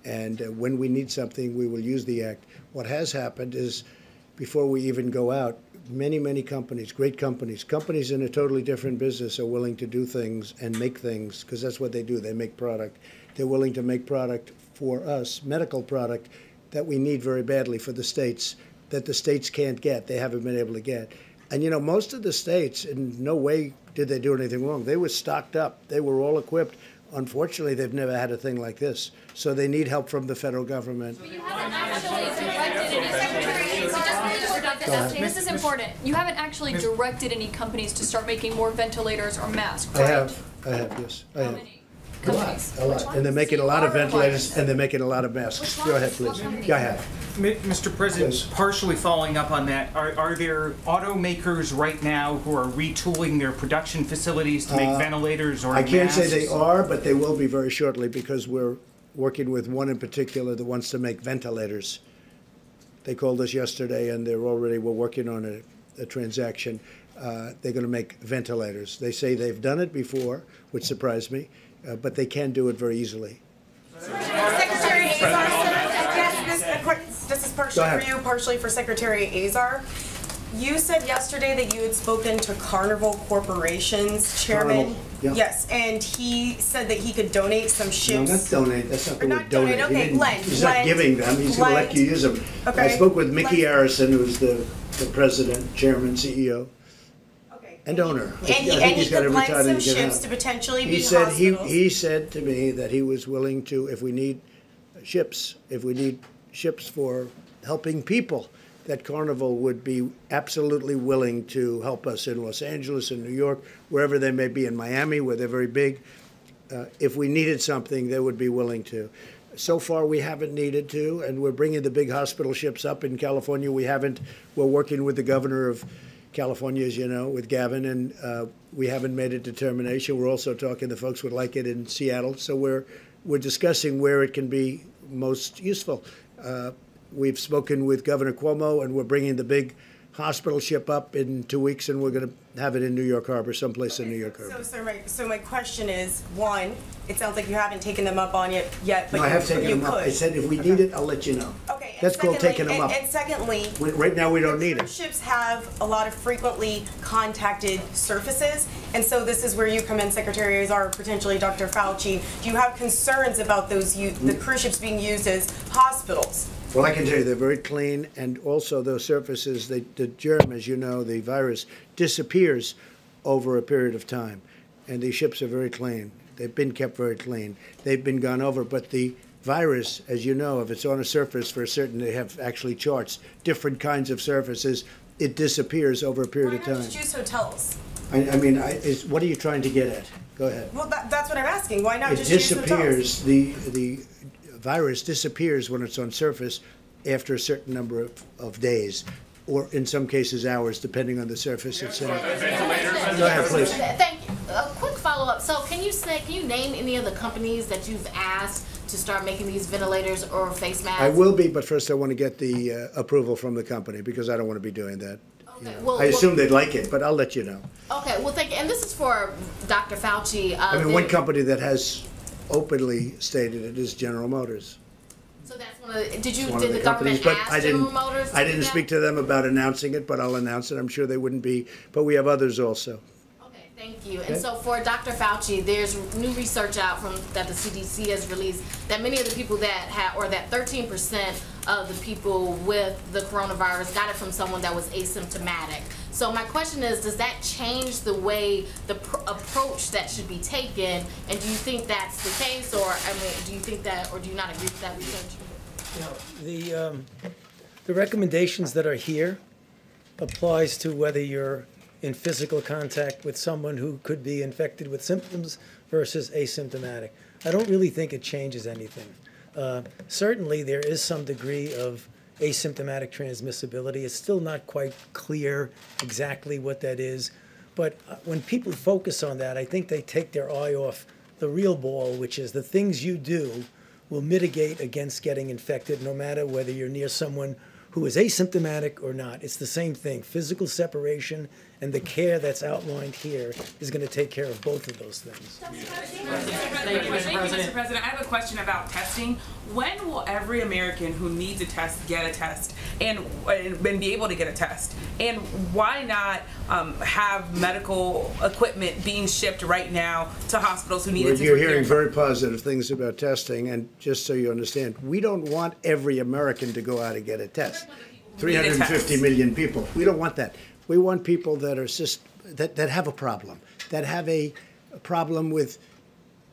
And when we need something, we will use the act. What has happened is, before we even go out, many, many companies, great companies, companies in a totally different business are willing to do things and make things, because that's what they do. They make product. They're willing to make product for us, medical product, that we need very badly for the states, that the states can't get, they haven't been able to get. And you know, most of the states, in no way did they do anything wrong. They were stocked up. They were all equipped. Unfortunately, they've never had a thing like this. So they need help from the federal government. This is important. You haven't actually directed any companies to start making more ventilators or masks, right? I have, yes, I have. A lot. And they're making a lot of ventilators, and they're making a lot of masks. Go ahead, please. Go ahead. Mr. President, Yes. partially following up on that, are there automakers right now who are retooling their production facilities to make ventilators or I can't say they masks? are, but they will be very shortly, because we're working with one in particular that wants to make ventilators. They called us yesterday, and we're working on a transaction. They're going to make ventilators. They say they've done it before, which surprised me, but they can do it very easily. Secretary Azar, this is partially for you, partially for Secretary Azar. You said yesterday that you had spoken to Carnival Corporation's chairman. Carnival, yeah. Yes, and he said that he could donate some ships. No, not donate. That's not the word donate. Okay, lend. He's not giving them. He's going to let you use them. Okay. I spoke with Mickey Harrison, who's the president, chairman, CEO, and owner. And he could lend some ships to potentially be hospitals. He said to me that he was willing to, if we need ships for helping people, that Carnival would be absolutely willing to help us in Los Angeles, in New York, wherever they may be, in Miami, where they're very big. If we needed something, they would be willing to. So far, we haven't needed to, and we're bringing the big hospital ships up in California. We're working with the governor of California, as you know, with Gavin, and we haven't made a determination. We're also talking to folks who would like it in Seattle, so we're discussing where it can be most useful. We've spoken with Governor Cuomo, and we're bringing the big hospital ship up in 2 weeks, and we're going to have it in New York Harbor, someplace in New York Harbor. So my question is, one, it sounds like you haven't taken them up on it yet, but No, I have taken them up. I said if we need it, I'll let you know. Okay. That's called taking them up. And secondly, Right now, we don't need it. ships have a lot of frequently contacted surfaces, and so this is where you come in, Secretary Azar, potentially Dr. Fauci. Do you have concerns about the cruise ships being used as hospitals? Well, I can tell you they're very clean, and also those surfaces, the germ, as you know, the virus, disappears over a period of time. And these ships are very clean. They've been kept very clean. They've been gone over, but the virus, as you know, if it's on a surface for a certain, they have actually charts, different kinds of surfaces, it disappears over a period of time. Why not just use hotels? I mean, what are you trying to get at? Go ahead. Well, that's what I'm asking. Why not It just use hotels? disappears, the virus disappears when it's on surface after a certain number of days, or in some cases hours, depending on the surface it's in. Go ahead, please. Thank you. A quick follow-up. So can you name any of the companies that you've asked to start making these ventilators or face masks? I will be, but first I want to get the approval from the company, because I don't want to be doing that. Okay, I assume they'd like it, but I'll let you know. Okay, well, thank you. And this is for Dr. Fauci. I mean, one company that has openly stated it is General Motors. So that's one of the, did One of the companies, government but ask I General didn't. Motors to I do didn't that? speak to them about announcing it, but I'll announce it. I'm sure they wouldn't be. But we have others also. Thank you. Okay. And so for Dr. Fauci, there's new research out from that the CDC has released that many of the people that have, or that 13% of the people with the coronavirus got it from someone that was asymptomatic. So my question is, does that change the way the approach that should be taken? And do you think that's the case, or I mean, do you think that, or do you not agree with that research? The recommendations that are here applies to whether you're in physical contact with someone who could be infected with symptoms versus asymptomatic. I don't really think it changes anything. Certainly, there is some degree of asymptomatic transmissibility. It's still not quite clear exactly what that is. But when people focus on that, I think they take their eye off the real ball, which is the things you do will mitigate against getting infected, no matter whether you're near someone who is asymptomatic or not. It's the same thing. Physical separation and the care that's outlined here is going to take care of both of those things. Thank you, Mr. President. I have a question about testing. When will every American who needs a test get a test and be able to get a test? And why not have medical equipment being shipped right now to hospitals who need it? You're hearing very positive things about testing, and just so you understand, we don't want every American to go out and get a test. 350 million people. We don't want that. We want people that are that have a problem, that have a problem with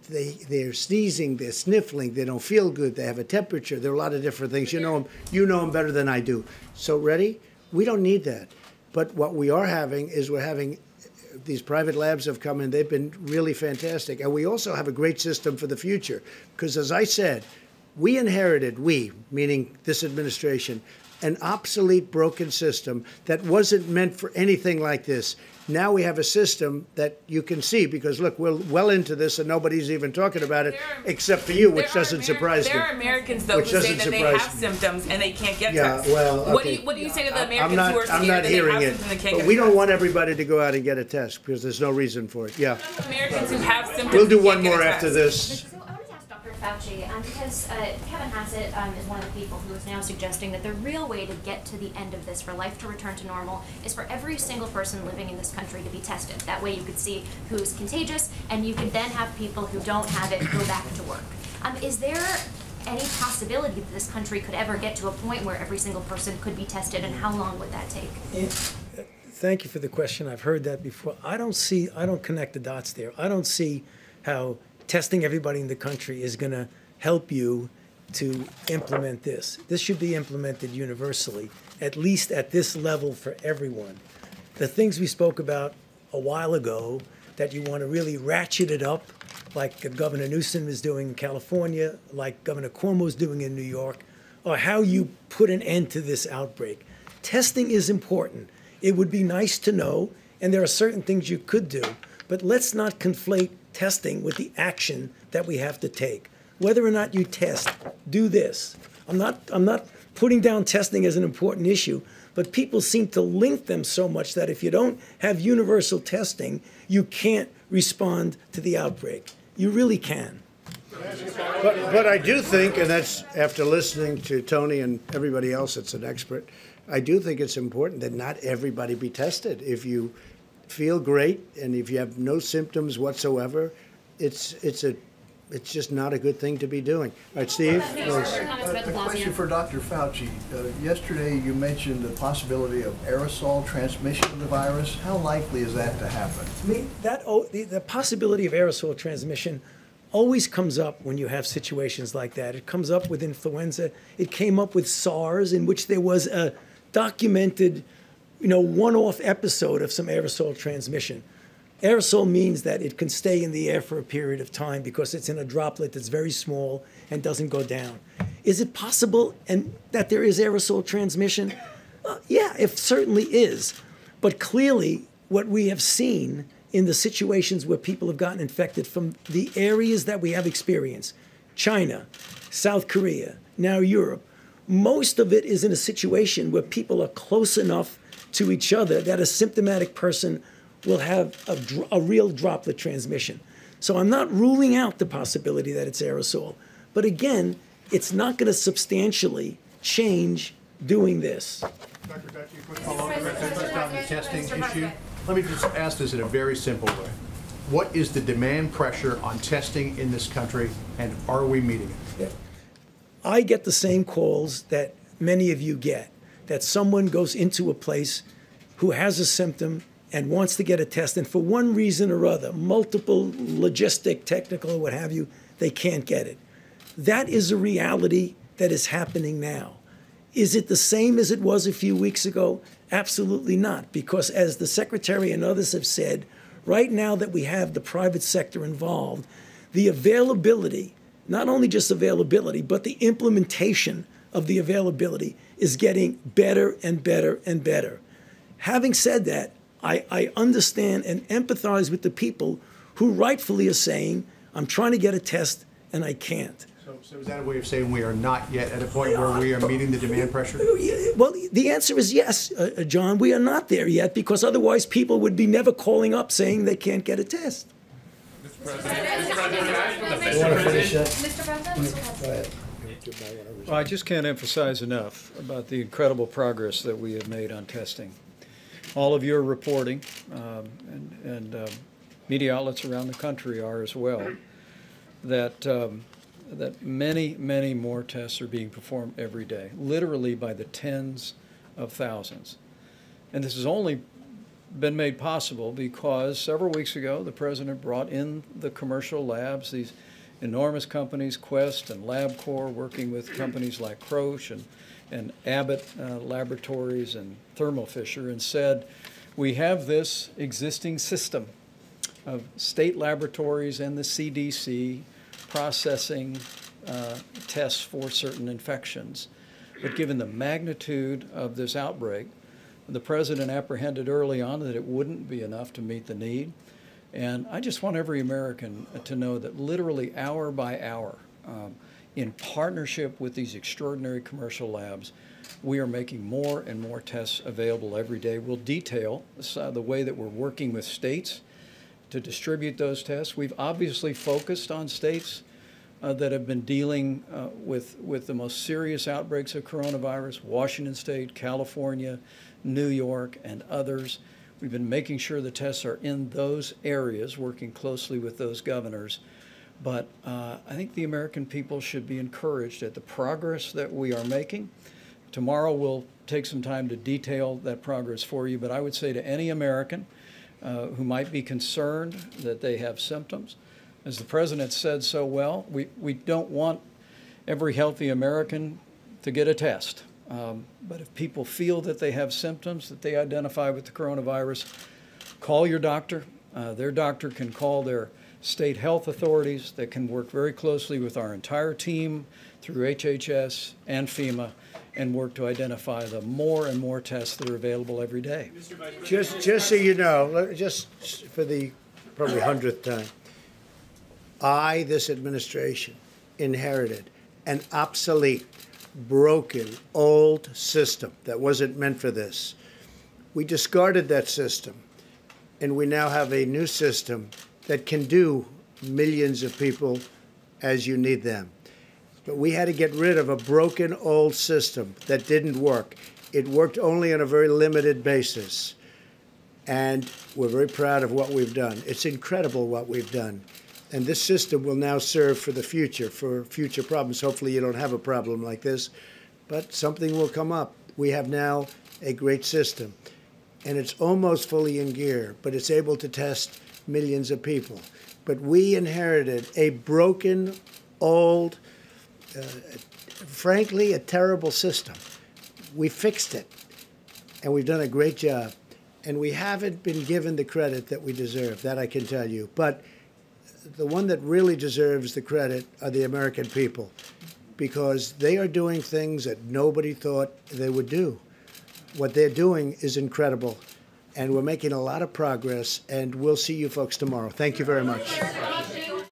they're sneezing, they're sniffling, they don't feel good, they have a temperature. There are a lot of different things. You know them better than I do. So ready? We don't need that. But what we are having is we're having these private labs have come in. They've been really fantastic. And we also have a great system for the future. Because as I said, we inherited, meaning this administration, an obsolete, broken system that wasn't meant for anything like this. Now we have a system that you can see, because look, we're well into this and nobody's even talking about it, except for you, which doesn't surprise me. There are Americans, though, who say that they have symptoms and they can't get tests. Well, okay. What do you say to the Americans who are scared that they have symptoms and they can't get but we don't want everybody to go out and get a test, because there's no reason for it. Yeah. Americans who have symptoms. We'll do one more after this. Fauci, because Kevin Hassett is one of the people who is now suggesting that the real way to get to the end of this, for life to return to normal, is for every single person living in this country to be tested. That way you could see who's contagious, and you could then have people who don't have it go back to work. Is there any possibility that this country could ever get to a point where every single person could be tested, and how long would that take? Thank you for the question. I've heard that before. I don't connect the dots there. I don't see how testing everybody in the country is going to help you to implement this. This should be implemented universally, at least at this level for everyone. The things we spoke about a while ago, that you want to really ratchet it up, like Governor Newsom is doing in California, like Governor Cuomo is doing in New York, or how you put an end to this outbreak. Testing is important. It would be nice to know, and there are certain things you could do, but let's not conflate testing with the action that we have to take. Whether or not you test, do this. I'm not putting down testing as an important issue, but people seem to link them so much that if you don't have universal testing, you can't respond to the outbreak. You really can. But I do think, and that's after listening to Tony and everybody else that's an expert, I do think it's important that not everybody be tested. If you feel great, and if you have no symptoms whatsoever, it's just not a good thing to be doing. All right, Steve? A question for Dr. Fauci. Yesterday you mentioned the possibility of aerosol transmission of the virus. How likely is that to happen? The possibility of aerosol transmission always comes up when you have situations like that. It comes up with influenza. It came up with SARS, in which there was a documented one-off episode of some aerosol transmission. Aerosol means that it can stay in the air for a period of time because it's in a droplet that's very small and doesn't go down. Is it possible that there is aerosol transmission? Yeah, it certainly is. But clearly, what we have seen in the situations where people have gotten infected from the areas that we have experienced, China, South Korea, now Europe, most of it is in a situation where people are close enough to each other that a symptomatic person will have a real droplet transmission. So I'm not ruling out the possibility that it's aerosol. But again, it's not going to substantially change doing this. Dr. Fauci, quick follow-up on the testing issue. Let me just ask this in a very simple way. What is the demand pressure on testing in this country, and are we meeting it? I get the same calls that many of you get, that someone goes into a place who has a symptom and wants to get a test, and for one reason or other, multiple, logistic, technical, or what have you, they can't get it. That is a reality that is happening now. Is it the same as it was a few weeks ago? Absolutely not, because as the Secretary and others have said, right now that we have the private sector involved, the availability, not only just availability, but the implementation of the availability is getting better and better and better. Having said that, I understand and empathize with the people who rightfully are saying, I'm trying to get a test and I can't. So is that a way of saying we are not yet at a point where we are meeting the demand pressure? Well, the answer is yes, John. We are not there yet, because otherwise people would be never calling up saying they can't get a test. Mr. President? Well, I just can't emphasize enough about the incredible progress that we have made on testing. All of your reporting, and media outlets around the country are as well, that many, many more tests are being performed every day, literally by the tens of thousands. And this has only been made possible because several weeks ago the President brought in the commercial labs, these enormous companies, Quest and LabCorp, working with companies like Roche and Abbott Laboratories and Thermo Fisher, and said, we have this existing system of state laboratories and the CDC processing tests for certain infections. But given the magnitude of this outbreak, the President apprehended early on that it wouldn't be enough to meet the need. And I just want every American to know that literally hour by hour, in partnership with these extraordinary commercial labs, we are making more and more tests available every day. We'll detail the way that we're working with states to distribute those tests. We've obviously focused on states that have been dealing with the most serious outbreaks of coronavirus: Washington State, California, New York, and others. We've been making sure the tests are in those areas, working closely with those governors. But I think the American people should be encouraged at the progress that we are making. Tomorrow we'll take some time to detail that progress for you, but I would say to any American who might be concerned that they have symptoms, as the President said so well, we don't want every healthy American to get a test. But if people feel that they have symptoms that they identify with the coronavirus, call your doctor. Their doctor can call their state health authorities that can work very closely with our entire team through HHS and FEMA and work to identify the more and more tests that are available every day. Just so you know, just for the probably 100th time, this administration, inherited an obsolete, broken, old system that wasn't meant for this. We discarded that system, and we now have a new system that can do millions of people as you need them. But we had to get rid of a broken old system that didn't work. It worked only on a very limited basis. And we're very proud of what we've done. It's incredible what we've done. And this system will now serve for the future, for future problems. Hopefully you don't have a problem like this, but something will come up. We have now a great system, and it's almost fully in gear, but it's able to test millions of people. But we inherited a broken, old, frankly, a terrible system. We fixed it, and we've done a great job. And we haven't been given the credit that we deserve, that I can tell you. But the one that really deserves the credit are the American people, because they are doing things that nobody thought they would do. What they're doing is incredible, and we're making a lot of progress, and we'll see you folks tomorrow. Thank you very much.